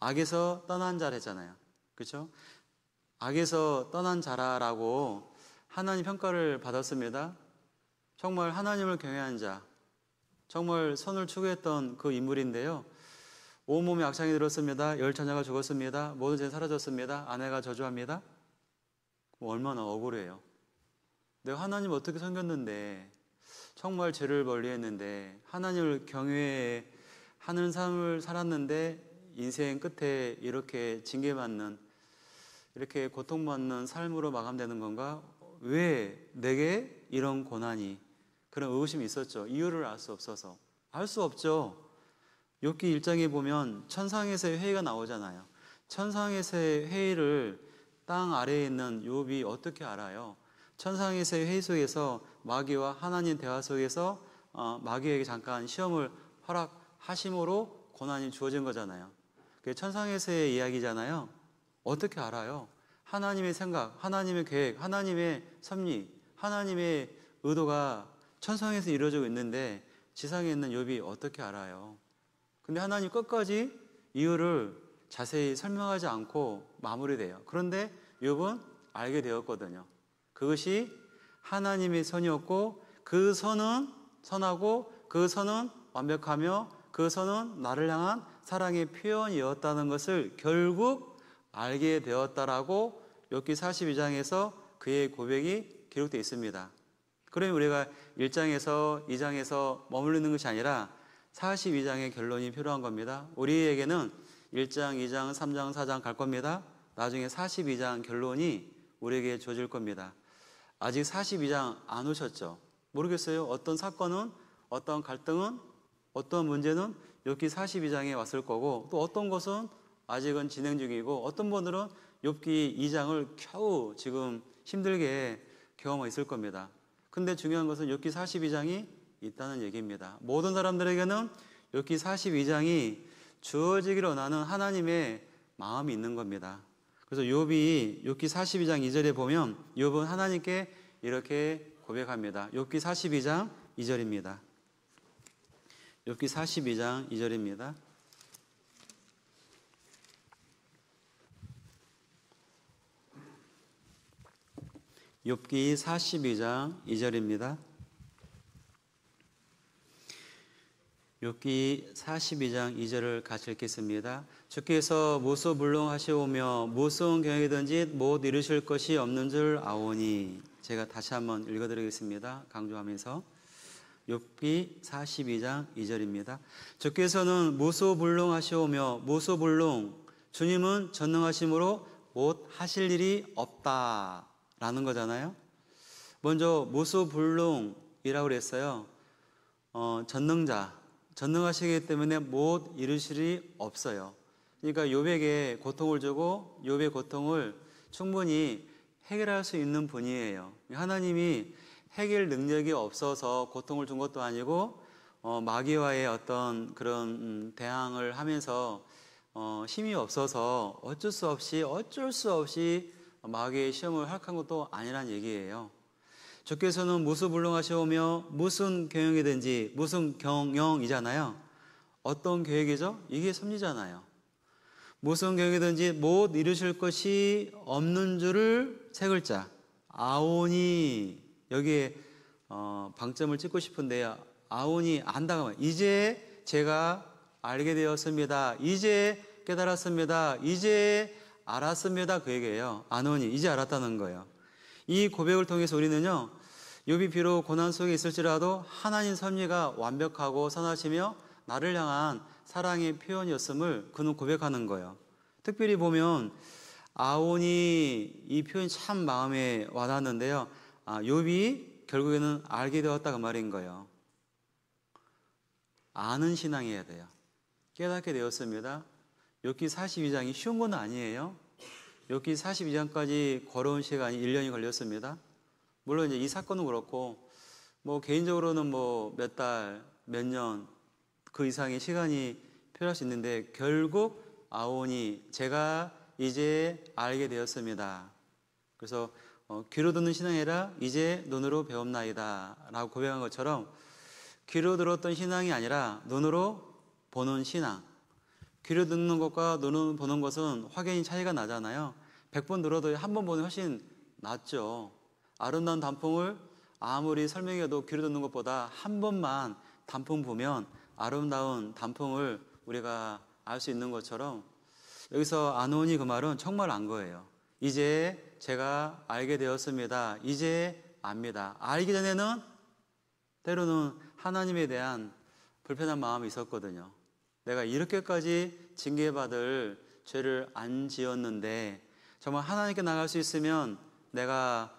악에서 떠난 자라 했잖아요. 그렇죠? 악에서 떠난 자라라고 하나님 평가를 받았습니다. 정말 하나님을 경외한 자, 정말 선을 추구했던 그 인물인데요, 온몸에 악창이 들었습니다. 10자녀가 죽었습니다. 모든 재산이 사라졌습니다. 아내가 저주합니다. 얼마나 억울해요. 내가 하나님 어떻게 섬겼는데, 정말 죄를 멀리했는데, 하나님을 경외하는 삶을 살았는데 인생 끝에 이렇게 징계받는, 이렇게 고통받는 삶으로 마감되는 건가? 왜 내게 이런 고난이? 그런 의구심이 있었죠. 이유를 알 수 없어서. 알 수 없죠. 욥기 1장에 보면 천상에서의 회의가 나오잖아요. 천상에서의 회의를 땅 아래에 있는 욥이 어떻게 알아요? 천상에서의 회의 속에서 마귀와 하나님 대화 속에서 마귀에게 잠깐 시험을 허락하심으로 고난이 주어진 거잖아요. 그게 천상에서의 이야기잖아요. 어떻게 알아요? 하나님의 생각, 하나님의 계획, 하나님의 섭리, 하나님의 의도가 천상에서 이루어지고 있는데 지상에 있는 욥이 어떻게 알아요? 근데 하나님 끝까지 이유를 자세히 설명하지 않고 마무리돼요. 그런데 욥은 알게 되었거든요. 그것이 하나님의 선이었고, 그 선은 선하고, 그 선은 완벽하며, 그 선은 나를 향한 사랑의 표현이었다는 것을 결국 알게 되었다라고 욥기 42장에서 그의 고백이 기록되어 있습니다. 그러면 우리가 1장에서 2장에서 머무르는 것이 아니라 42장의 결론이 필요한 겁니다. 우리에게는 1장, 2장, 3장, 4장 갈 겁니다. 나중에 42장 결론이 우리에게 주어질 겁니다. 아직 42장 안 오셨죠? 모르겠어요. 어떤 사건은, 어떤 갈등은, 어떤 문제는 욥기 42장에 왔을 거고, 또 어떤 것은 아직은 진행 중이고, 어떤 분들은 욥기 2장을 겨우 지금 힘들게 경험이 있을 겁니다. 근데 중요한 것은 욥기 42장이 있다는 얘기입니다. 모든 사람들에게는 욥기 42장이 주어지기를 원하는 하나님의 마음이 있는 겁니다. 그래서 욥이 욥기 42장 2절에 보면 욥은 하나님께 이렇게 고백합니다. 욥기 42장 2절입니다. 욥기 42장 2절입니다. 욥기 42장 2절입니다. 욥기 42장 2절을 같이 읽겠습니다. 주께서 무소불능하시오며 무슨 경이든지 못 이루실 것이 없는 줄 아오니. 제가 다시 한번 읽어드리겠습니다. 강조하면서 욥기 42장 2절입니다. 주께서는 무소불능하시오며 무소불능, 주님은 전능하심으로 못 하실 일이 없다라는 거잖아요. 먼저 무소불능이라고 그랬어요. 전능하시기 때문에 못 이루실 일이 없어요. 그러니까 욥에게 고통을 주고 욥의 고통을 충분히 해결할 수 있는 분이에요. 하나님이 해결 능력이 없어서 고통을 준 것도 아니고 마귀와의 어떤 그런 대항을 하면서 힘이 없어서 어쩔 수 없이 마귀의 시험을 허락한 것도 아니란 얘기예요. 주께서는 무소불능하시오며 무슨 경영이든지, 무슨 경영이잖아요. 어떤 계획이죠? 이게 섭리잖아요. 무슨 경영이든지 못 이루실 것이 없는 줄을 세 글자 아오니, 여기에 방점을 찍고 싶은데요. 아오니, 안다가 이제 제가 알게 되었습니다. 이제 깨달았습니다. 이제 알았습니다. 그 얘기예요. 아노니, 이제 알았다는 거예요. 이 고백을 통해서 우리는요, 욥이 비록 고난 속에 있을지라도 하나님 섭리가 완벽하고 선하시며 나를 향한 사랑의 표현이었음을 그는 고백하는 거예요. 특별히 보면 아오니, 이 표현이 참 마음에 와닿는데요. 욥이 결국에는 알게 되었다 그 말인 거예요. 아는 신앙이어야 돼요. 깨닫게 되었습니다. 욥기 42장이 쉬운 건 아니에요. 욥기 42장까지 걸어온 시간이 1년이 걸렸습니다. 물론 이제 이 사건은 그렇고 개인적으로는 몇 달, 몇 년 그 이상의 시간이 필요할 수 있는데 결국 아오니, 제가 이제 알게 되었습니다. 그래서 귀로 듣는 신앙이 아니라 이제 눈으로 배웠나이다 라고 고백한 것처럼 귀로 들었던 신앙이 아니라 눈으로 보는 신앙. 귀로 듣는 것과 눈으로 보는 것은 확연히 차이가 나잖아요. 100번 들어도 한 번 보는 훨씬 낫죠. 아름다운 단풍을 아무리 설명해도 귀로 듣는 것보다 한 번만 단풍 보면 아름다운 단풍을 우리가 알 수 있는 것처럼 여기서 아노니 그 말은 정말 안 거예요. 이제 제가 알게 되었습니다. 이제 압니다. 알기 전에는 때로는 하나님에 대한 불편한 마음이 있었거든요. 내가 이렇게까지 징계받을 죄를 안 지었는데 정말 하나님께 나갈 수 있으면 내가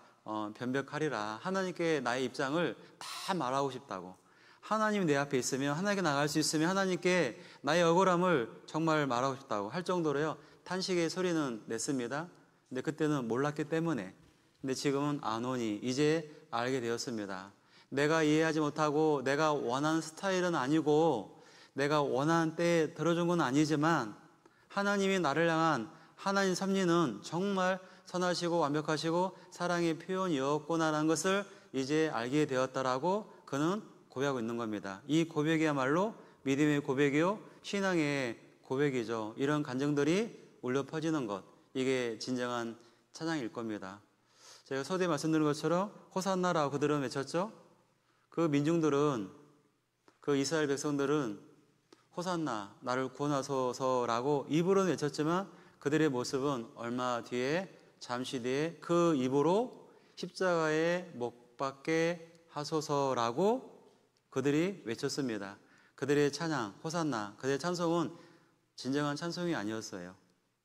변벽하리라. 하나님께 나의 입장을 다 말하고 싶다고. 하나님이 내 앞에 있으면, 하나님께 나갈 수 있으면 하나님께 나의 억울함을 정말 말하고 싶다고 할 정도로요, 탄식의 소리는 냈습니다. 근데 그때는 몰랐기 때문에. 근데 지금은 아노니, 이제 알게 되었습니다. 내가 이해하지 못하고 내가 원하는 스타일은 아니고 내가 원하는 때에 들어준 건 아니지만 하나님이 나를 향한 하나님 섭리는 정말 선하시고 완벽하시고 사랑의 표현이었구나라는 것을 이제 알게 되었다라고 그는 고백하고 있는 겁니다. 이 고백이야말로 믿음의 고백이요, 신앙의 고백이죠. 이런 감정들이 울려 퍼지는 것, 이게 진정한 찬양일 겁니다. 제가 서두에 말씀드린 것처럼 호산나라고 그들은 외쳤죠. 그 민중들은, 그 이스라엘 백성들은 호산나, 나를 구원하소서라고 입으로는 외쳤지만 그들의 모습은 얼마 뒤에, 잠시 뒤에 그 입으로 십자가에 못 박게 하소서라고 그들이 외쳤습니다. 그들의 찬양, 호산나, 그들의 찬송은 진정한 찬송이 아니었어요.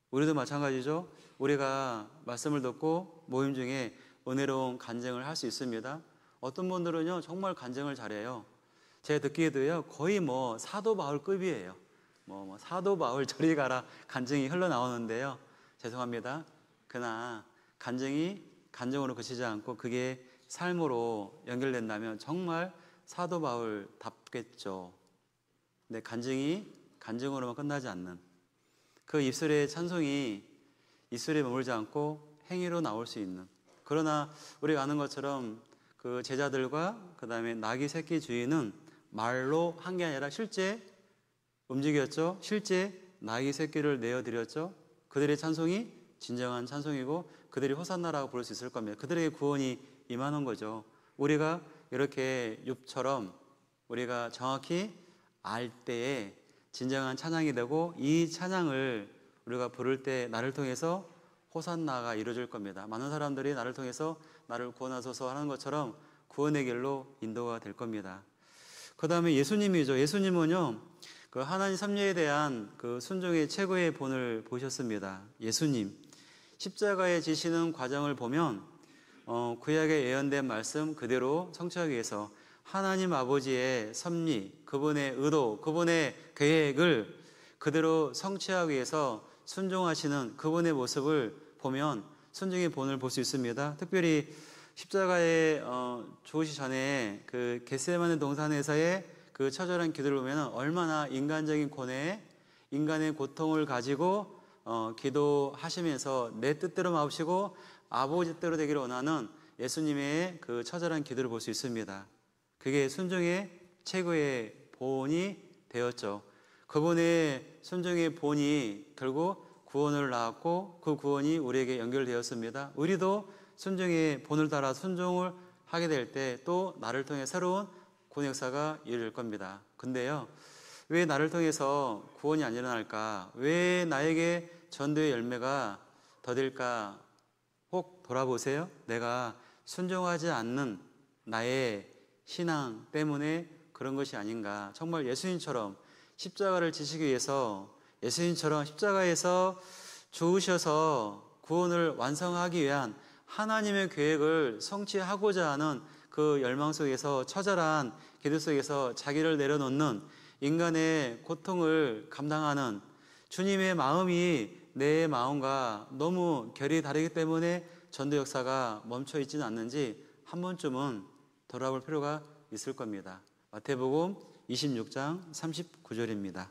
우리도 마찬가지죠. 우리가 말씀을 듣고 모임 중에 은혜로운 간증을 할 수 있습니다. 어떤 분들은요, 정말 간증을 잘해요. 제가 듣기에도요, 거의 사도 바울급이에요. 사도 바울 저리 가라 간증이 흘러나오는데요. 죄송합니다. 그러나 간증이 간증으로 그치지 않고 그게 삶으로 연결된다면 정말 사도 바울답겠죠. 근데 간증이 간증으로만 끝나지 않는, 그 입술의 찬송이 입술에 머물지 않고 행위로 나올 수 있는, 그러나 우리가 아는 것처럼 그 제자들과 그 다음에 나귀 새끼 주인은 말로 한 게 아니라 실제 움직였죠. 실제 나귀 새끼를 내어드렸죠. 그들의 찬송이 진정한 찬송이고 그들이 호산나라고 부를 수 있을 겁니다. 그들에게 구원이 임하는 거죠. 우리가 이렇게 욥처럼 우리가 정확히 알 때에 진정한 찬양이 되고, 이 찬양을 우리가 부를 때 나를 통해서 호산나가 이루어질 겁니다. 많은 사람들이 나를 통해서 나를 구원하소서 하는 것처럼 구원의 길로 인도가 될 겁니다. 그 다음에 예수님이죠. 예수님은요, 그 하나님 섭리에 대한 그 순종의 최고의 본을 보셨습니다. 예수님 십자가에 지시는 과정을 보면 구약에 예언된 말씀 그대로 성취하기 위해서 하나님 아버지의 섭리, 그분의 의도, 그분의 계획을 그대로 성취하기 위해서 순종하시는 그분의 모습을 보면 순종의 본을 볼 수 있습니다. 특별히 십자가에 죽으시 전에 그 겟세마네 동산에서의 그 처절한 기도를 보면 얼마나 인간적인 고뇌, 인간의 고통을 가지고 기도하시면서 내 뜻대로 마옵시고 아버지 뜻대로 되기를 원하는 예수님의 그 처절한 기도를 볼 수 있습니다. 그게 순종의 최고의 본이 되었죠. 그분의 순종의 본이 결국 구원을 낳았고 그 구원이 우리에게 연결되었습니다. 우리도 순종의 본을 따라 순종을 하게 될 때 또 나를 통해 새로운 구원 역사가 이루어질 겁니다. 근데요, 왜 나를 통해서 구원이 안 일어날까? 왜 나에게 전도의 열매가 더딜까? 혹 돌아보세요. 내가 순종하지 않는 나의 신앙 때문에 그런 것이 아닌가? 정말 예수님처럼 십자가를 지시기 위해서, 예수님처럼 십자가에서 죽으셔서 구원을 완성하기 위한 하나님의 계획을 성취하고자 하는 그 열망 속에서, 처절한 기도 속에서 자기를 내려놓는, 인간의 고통을 감당하는 주님의 마음이 내 마음과 너무 결이 다르기 때문에 전도 역사가 멈춰 있지는 않는지 한 번쯤은 돌아볼 필요가 있을 겁니다. 마태복음 26장 39절입니다.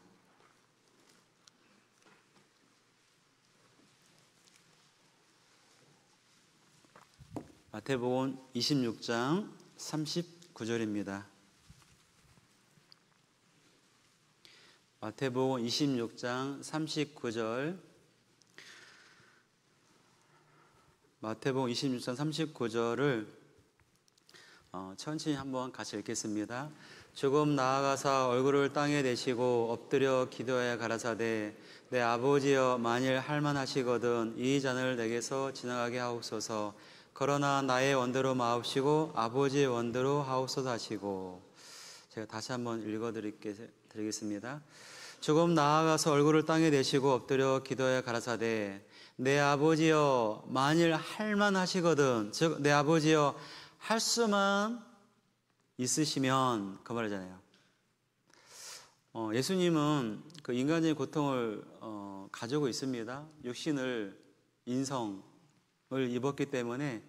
마태복음 26장 39절입니다. 마태복음 26장 39절. 마태복음 26장 39절을 천천히 한번 같이 읽겠습니다. 조금 나아가사 얼굴을 땅에 대시고 엎드려 기도하여 가라사대 내 아버지여 만일 할만하시거든 이 잔을 내게서 지나가게 하옵소서. 그러나 나의 원대로 마옵시고 아버지의 원대로 하옵소서 하시고. 제가 다시 한번 읽어드리겠습니다. 조금 나아가서 얼굴을 땅에 대시고 엎드려 기도하여 가라사대 내 아버지여 만일 할만하시거든, 즉 내 아버지여 할 수만 있으시면, 그 말이잖아요. 예수님은 그 인간적인 고통을 가지고 있습니다. 육신을, 인성을 입었기 때문에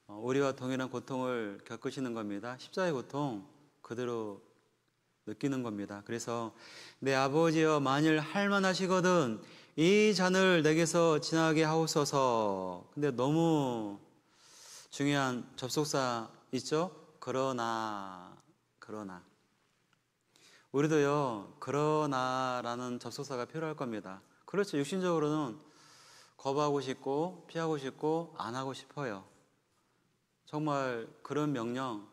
우리와 동일한 고통을 겪으시는 겁니다. 십자가의 고통 그대로 느끼는 겁니다. 그래서 내 아버지여 만일 할만하시거든 이 잔을 내게서 지나가게 하옵소서. 근데 너무 중요한 접속사 있죠? 그러나 우리도요 그러나라는 접속사가 필요할 겁니다. 그렇죠. 육신적으로는 거부하고 싶고 피하고 싶고 안 하고 싶어요. 정말 그런 명령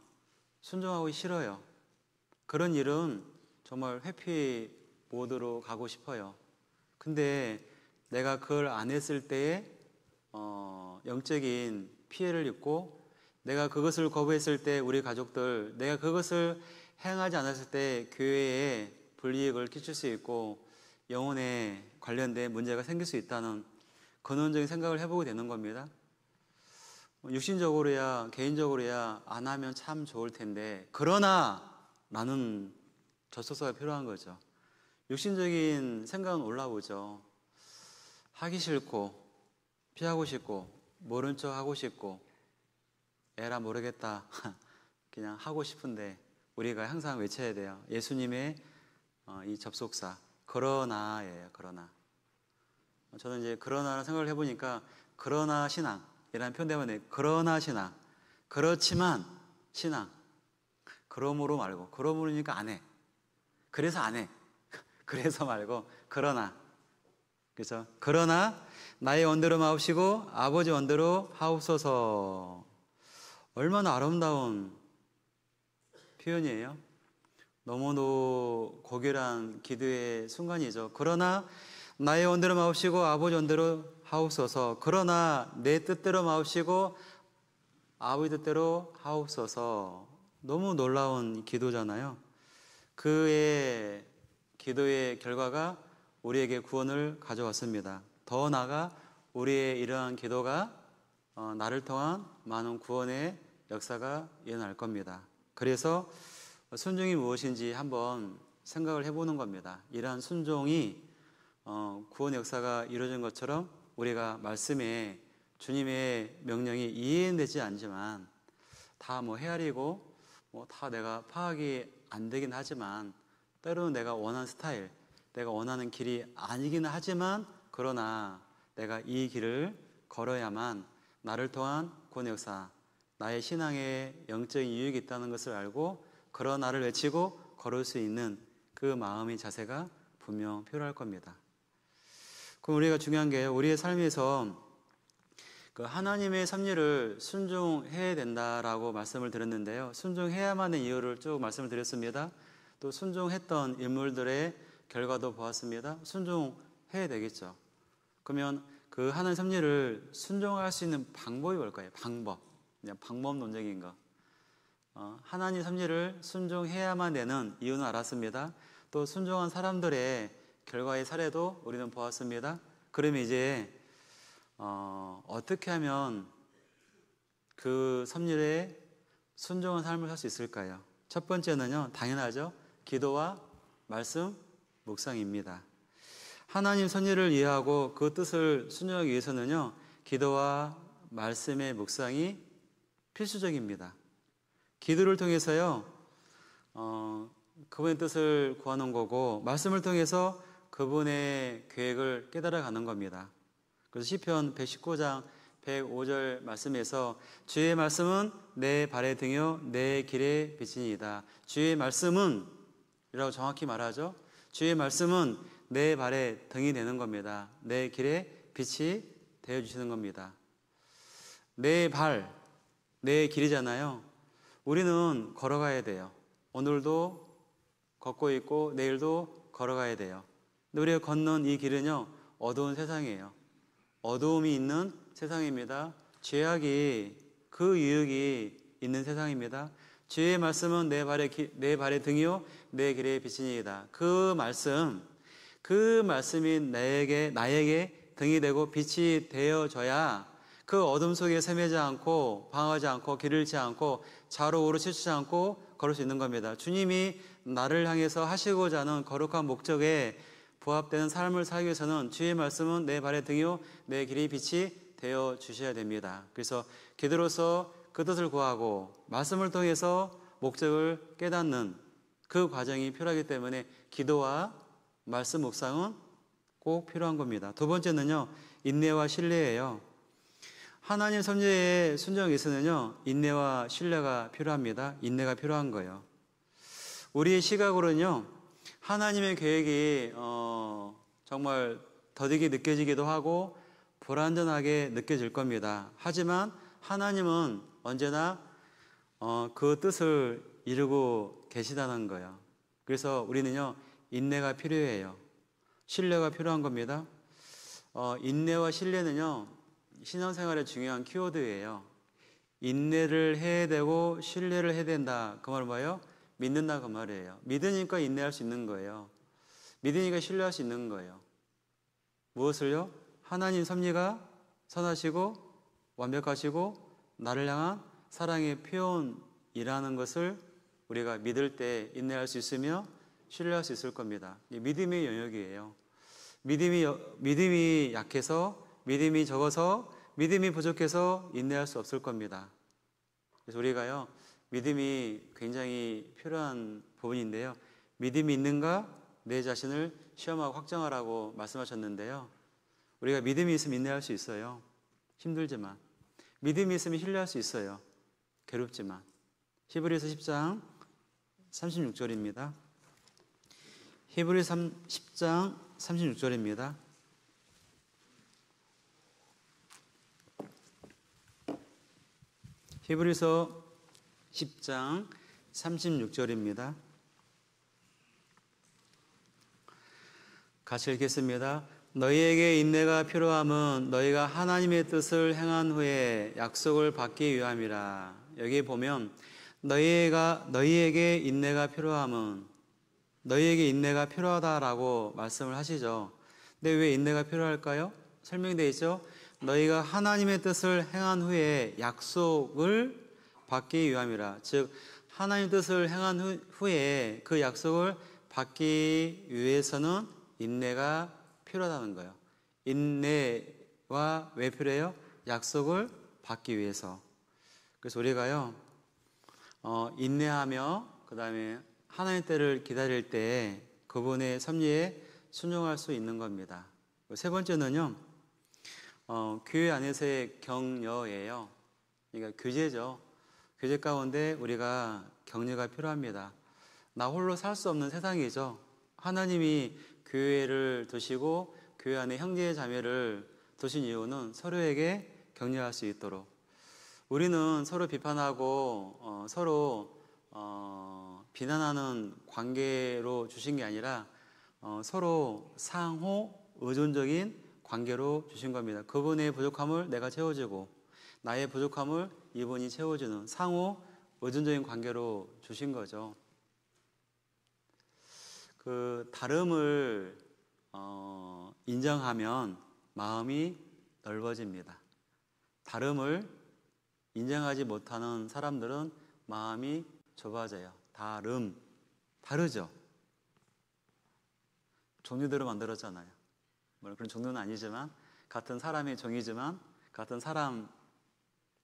순종하기 싫어요. 그런 일은 정말 회피 모드로 가고 싶어요. 근데 내가 그걸 안 했을 때에 영적인 피해를 입고, 내가 그것을 거부했을 때 우리 가족들, 내가 그것을 행하지 않았을 때 교회에 불이익을 끼칠 수 있고 영혼에 관련된 문제가 생길 수 있다는 근원적인 생각을 해보게 되는 겁니다. 육신적으로야 개인적으로야 안 하면 참 좋을 텐데 그러나 라는 접속사가 필요한 거죠. 육신적인 생각은 올라오죠. 하기 싫고 피하고 싶고 모른 척 하고 싶고 에라 모르겠다. 그냥 하고 싶은데 우리가 항상 외쳐야 돼요. 예수님의 이 접속사 그러나예요. 그러나. 저는 이제 그러나를 생각을 해보니까 그러나 신앙이라는 표현 때문에 그러나 신앙, 그렇지만 신앙, 그러므로 말고, 그러므로니까 안 해. 그래서 안 해. 그래서 말고 그러나. 그래서 그러나 나의 원대로 마옵시고 아버지 원대로 하옵소서. 얼마나 아름다운 표현이에요. 너무도 고결한 기도의 순간이죠. 그러나 나의 원대로 마옵시고 아버지 원대로 하옵소서. 그러나 내 뜻대로 마옵시고 아버지 뜻대로 하옵소서. 너무 놀라운 기도잖아요. 그의 기도의 결과가 우리에게 구원을 가져왔습니다. 더 나아가 우리의 이러한 기도가 나를 통한 많은 구원의 역사가 일어날 겁니다. 그래서 순종이 무엇인지 한번 생각을 해보는 겁니다. 이러한 순종이 구원의 역사가 이루어진 것처럼 우리가 말씀에 주님의 명령이 이해되지 않지만 다 헤아리고 다 내가 파악이 안 되긴 하지만 때로는 내가 원하는 스타일, 내가 원하는 길이 아니긴 하지만 그러나 내가 이 길을 걸어야만 나를 통한 구원의 역사, 나의 신앙에 영적인 유익이 있다는 것을 알고 그러나를 외치고 걸을 수 있는 그 마음의 자세가 분명 필요할 겁니다. 그럼 우리가 중요한 게 우리의 삶에서 그 하나님의 섭리를 순종해야 된다라고 말씀을 드렸는데요. 순종해야만 하는 이유를 쭉 말씀을 드렸습니다. 또 순종했던 인물들의 결과도 보았습니다. 순종해야 되겠죠. 그러면 그 하나님 섭리를 순종할 수 있는 방법이 뭘까요? 그냥 방법 논적인 거. 하나님 섭리를 순종해야만 되는 이유는 알았습니다. 또 순종한 사람들의 결과의 사례도 우리는 보았습니다. 그러면 이제 어떻게 하면 그 섭리에 순종한 삶을 살 수 있을까요? 첫 번째는요, 당연하죠. 기도와 말씀, 묵상입니다. 하나님 섭리를 이해하고 그 뜻을 순종하기 위해서는요, 기도와 말씀의 묵상이 필수적입니다. 기도를 통해서요, 그분의 뜻을 구하는 거고, 말씀을 통해서 그분의 계획을 깨달아가는 겁니다. 그래서 시편 119장 105절 말씀에서 주의 말씀은 내 발의 등이요 내 길의 빛이니이다. 주의 말씀은 이라고 정확히 말하죠. 주의 말씀은 내 발의 등이 되는 겁니다. 내 길의 빛이 되어주시는 겁니다. 내 발, 내 길이잖아요. 우리는 걸어가야 돼요. 오늘도 걷고 있고 내일도 걸어가야 돼요. 근데 우리가 걷는 이 길은요, 어두운 세상이에요. 어두움이 있는 세상입니다. 죄악이 그 유혹이 있는 세상입니다. 주의 말씀은 내 발의 등이요 내 길의 빛이니이다. 그 말씀이 나에게 등이 되고 빛이 되어져야 그 어둠 속에 헤매지 않고 방황하지 않고 길을 잃지 않고 좌로 우로 치우치지 않고 걸을 수 있는 겁니다. 주님이 나를 향해서 하시고자 하는 거룩한 목적에 부합되는 삶을 살기 위해서는 주의 말씀은 내 발의 등이요 내 길의 빛이 되어 주셔야 됩니다. 그래서 기도로서 그 뜻을 구하고 말씀을 통해서 목적을 깨닫는 그 과정이 필요하기 때문에 기도와 말씀 묵상은 꼭 필요한 겁니다. 두 번째는요, 인내와 신뢰예요. 하나님 섭리에 순종하기 위해서는요, 인내와 신뢰가 필요합니다. 인내가 필요한 거예요. 우리의 시각으로는요, 하나님의 계획이 정말 더디게 느껴지기도 하고 불완전하게 느껴질 겁니다. 하지만 하나님은 언제나 그 뜻을 이루고 계시다는 거예요. 그래서 우리는요, 인내가 필요해요. 신뢰가 필요한 겁니다. 인내와 신뢰는요, 신앙생활의 중요한 키워드예요. 인내를 해야 되고 신뢰를 해야 된다. 그 말은 뭐예요? 믿는다 그 말이에요. 믿으니까 인내할 수 있는 거예요. 믿으니까 신뢰할 수 있는 거예요. 무엇을요? 하나님 섭리가 선하시고 완벽하시고 나를 향한 사랑의 표현이라는 것을 우리가 믿을 때 인내할 수 있으며 신뢰할 수 있을 겁니다. 믿음의 영역이에요. 믿음이 약해서, 믿음이 적어서, 믿음이 부족해서 인내할 수 없을 겁니다. 그래서 우리가요, 믿음이 굉장히 필요한 부분인데요. 믿음이 있는가? 내 자신을 시험하고 확정하라고 말씀하셨는데요. 우리가 믿음이 있으면 인내할 수 있어요. 힘들지만. 믿음이 있으면 신뢰할 수 있어요. 괴롭지만. 히브리서 10장 36절입니다. 히브리서 10장 36절입니다. 히브리서 10장 36절입니다. 같이 읽겠습니다. 너희에게 인내가 필요함은 너희가 하나님의 뜻을 행한 후에 약속을 받기 위함이라. 여기 보면 너희에게 인내가 필요함은 너희에게 인내가 필요하다라고 말씀을 하시죠. 근데 왜 인내가 필요할까요? 설명되어 있죠. 너희가 하나님의 뜻을 행한 후에 약속을 받기 위함이라. 즉 하나님의 뜻을 행한 후에 그 약속을 받기 위해서는 인내가 필요하다는 거예요. 인내와 왜 필요해요? 약속을 받기 위해서. 그래서 우리가요, 인내하며 그 다음에 하나님의 때를 기다릴 때 그분의 섭리에 순종할 수 있는 겁니다. 세 번째는요, 교회 안에서의 격려예요. 그러니까 교제죠. 교제 가운데 우리가 격려가 필요합니다. 나 홀로 살 수 없는 세상이죠. 하나님이 교회를 두시고 교회 안에 형제 자매를 두신 이유는 서로에게 격려할 수 있도록. 우리는 서로 비판하고 서로 비난하는 관계로 주신 게 아니라 서로 상호 의존적인 관계로 주신 겁니다. 그분의 부족함을 내가 채워주고 나의 부족함을 이분이 채워주는 상호 의존적인 관계로 주신 거죠. 그 다름을 인정하면 마음이 넓어집니다. 다름을 인정하지 못하는 사람들은 마음이 좁아져요. 다르죠. 종류대로 만들었잖아요. 물론 그런 종류는 아니지만 같은 사람의 종이지만 같은 사람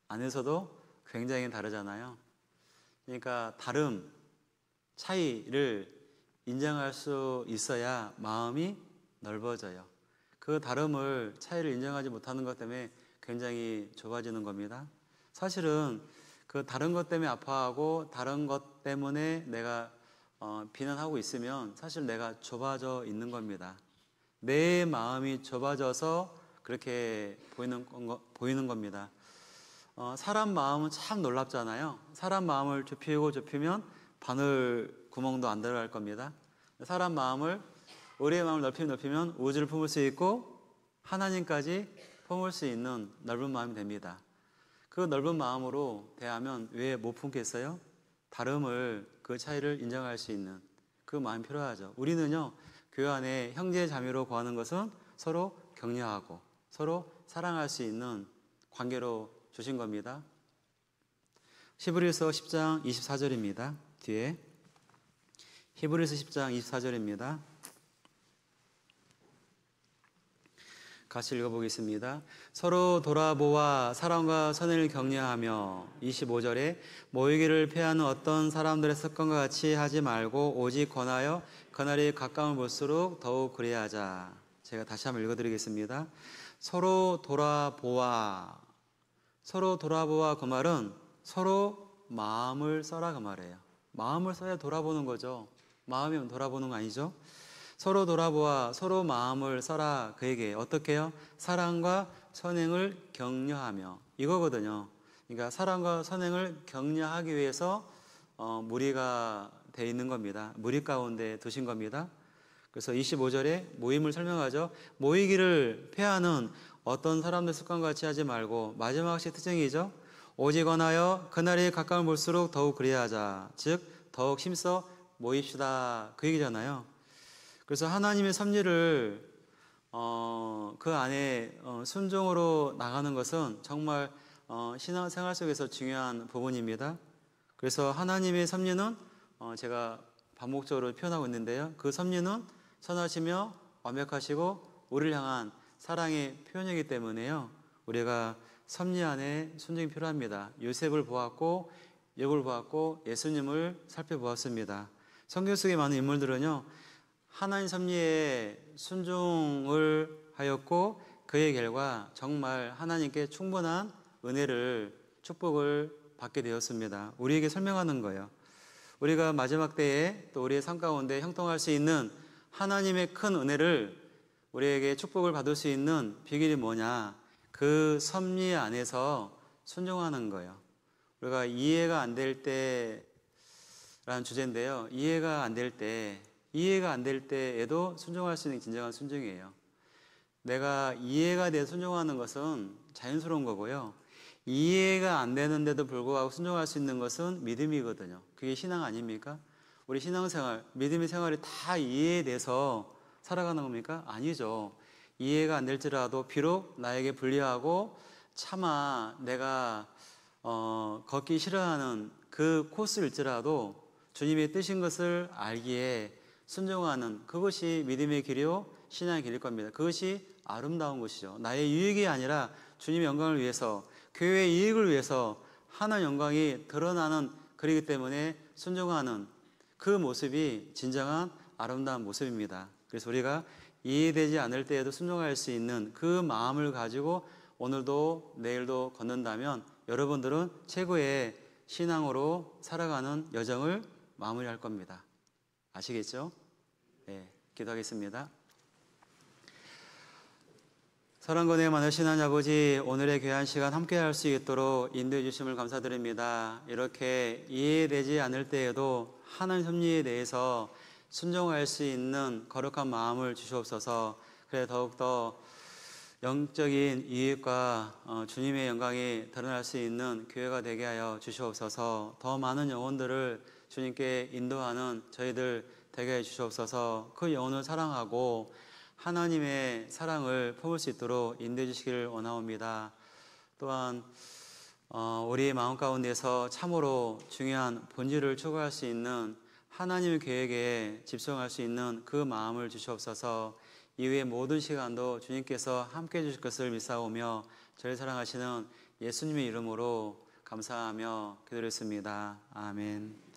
안에서도 굉장히 다르잖아요. 그러니까 다름, 차이를 인정할 수 있어야 마음이 넓어져요. 그 다름을, 차이를 인정하지 못하는 것 때문에 굉장히 좁아지는 겁니다. 사실은 그 다른 것 때문에 아파하고 다른 것 때문에 내가 비난하고 있으면 사실 내가 좁아져 있는 겁니다. 내 마음이 좁아져서 그렇게 보이는 겁니다. 사람 마음은 참 놀랍잖아요. 사람 마음을 좁히면 바늘 구멍도 안 들어갈 겁니다. 사람 마음을, 우리의 마음을 넓히면 우주를 품을 수 있고 하나님까지 품을 수 있는 넓은 마음이 됩니다. 그 넓은 마음으로 대하면 왜 못 품겠어요? 다름을, 그 차이를 인정할 수 있는 그 마음이 필요하죠. 우리는요, 교회 안에 형제 자매로 거하는 것은 서로 격려하고 서로 사랑할 수 있는 관계로 주신 겁니다. 히브리서 10장 24절입니다. 뒤에 히브리서 10장 24절입니다. 같이 읽어보겠습니다. 서로 돌아보아 사랑과 선을 격려하며 25절에 모이기를 피하는 어떤 사람들의 습관과 같이 하지 말고 오직 권하여 그날이 가까운 볼수록 더욱 그래야 하자. 제가 다시 한번 읽어드리겠습니다. 서로 돌아보아 그 말은 서로 마음을 써라 그 말이에요. 마음을 써야 돌아보는 거죠. 마음이면 돌아보는 거 아니죠? 서로 돌아보아 서로 마음을 써라 그에게 어떻게 해요? 사랑과 선행을 격려하며 이거거든요. 그러니까 사랑과 선행을 격려하기 위해서 무리가 돼 있는 겁니다. 무리 가운데 두신 겁니다. 그래서 25절에 모임을 설명하죠. 모이기를 폐하는 어떤 사람들 습관과 같이 하지 말고 마지막 시 특징이죠. 오직 원하여 그날이 가까운 볼수록 더욱 그래야 하자. 즉 더욱 힘써 모입시다 그 얘기잖아요. 그래서 하나님의 섭리를 그 안에 순종으로 나가는 것은 정말 신앙생활 속에서 중요한 부분입니다. 그래서 하나님의 섭리는 제가 반복적으로 표현하고 있는데요. 그 섭리는 선하시며 완벽하시고 우리를 향한 사랑의 표현이기 때문에요. 우리가 섭리 안에 순종이 필요합니다. 요셉을 보았고 욥을 보았고 예수님을 살펴보았습니다. 성경 속의 많은 인물들은요, 하나님 섭리에 순종을 하였고 그의 결과 정말 하나님께 충분한 은혜를, 축복을 받게 되었습니다. 우리에게 설명하는 거예요. 우리가 마지막 때에 또 우리의 삶 가운데 형통할 수 있는 하나님의 큰 은혜를, 우리에게 축복을 받을 수 있는 비결이 뭐냐? 그 섭리 안에서 순종하는 거예요. 우리가 이해가 안 될 때라는 주제인데요. 이해가 안 될 때에도 순종할 수 있는 진정한 순종이에요. 내가 이해가 돼 순종하는 것은 자연스러운 거고요. 이해가 안 되는데도 불구하고 순종할 수 있는 것은 믿음이거든요. 그게 신앙 아닙니까? 우리 신앙생활, 믿음의 생활이 다 이해돼서 살아가는 겁니까? 아니죠. 이해가 안 될지라도 비록 나에게 불리하고 차마 내가 걷기 싫어하는 그 코스일지라도 주님의 뜻인 것을 알기에 순종하는, 그것이 믿음의 길이요 신앙의 길일 겁니다. 그것이 아름다운 것이죠. 나의 유익이 아니라 주님의 영광을 위해서, 교회의 이익을 위해서 하나님 영광이 드러나는 글이기 때문에 순종하는 그 모습이 진정한 아름다운 모습입니다. 그래서 우리가 이해되지 않을 때에도 순종할 수 있는 그 마음을 가지고 오늘도 내일도 걷는다면 여러분들은 최고의 신앙으로 살아가는 여정을 마무리할 겁니다. 아시겠죠? 네, 기도하겠습니다. 사랑과 은혜 많으신 하나님 아버지, 오늘의 귀한 시간 함께 할 수 있도록 인도해 주심을 감사드립니다. 이렇게 이해되지 않을 때에도 하나님 섭리에 대해서 순종할 수 있는 거룩한 마음을 주시옵소서. 그래 더욱더 영적인 이익과 주님의 영광이 드러날 수 있는 교회가 되게 하여 주시옵소서. 더 많은 영혼들을 주님께 인도하는 저희들 되게 해 주시옵소서. 그 영혼을 사랑하고 하나님의 사랑을 품을 수 있도록 인도해 주시기를 원하옵니다. 또한 우리의 마음 가운데서 참으로 중요한 본질을 추구할 수 있는 하나님의 계획에 집중할 수 있는 그 마음을 주시옵소서. 이후의 모든 시간도 주님께서 함께해 주실 것을 믿사오며 저를 사랑하시는 예수님의 이름으로 감사하며 기도했습니다. 아멘.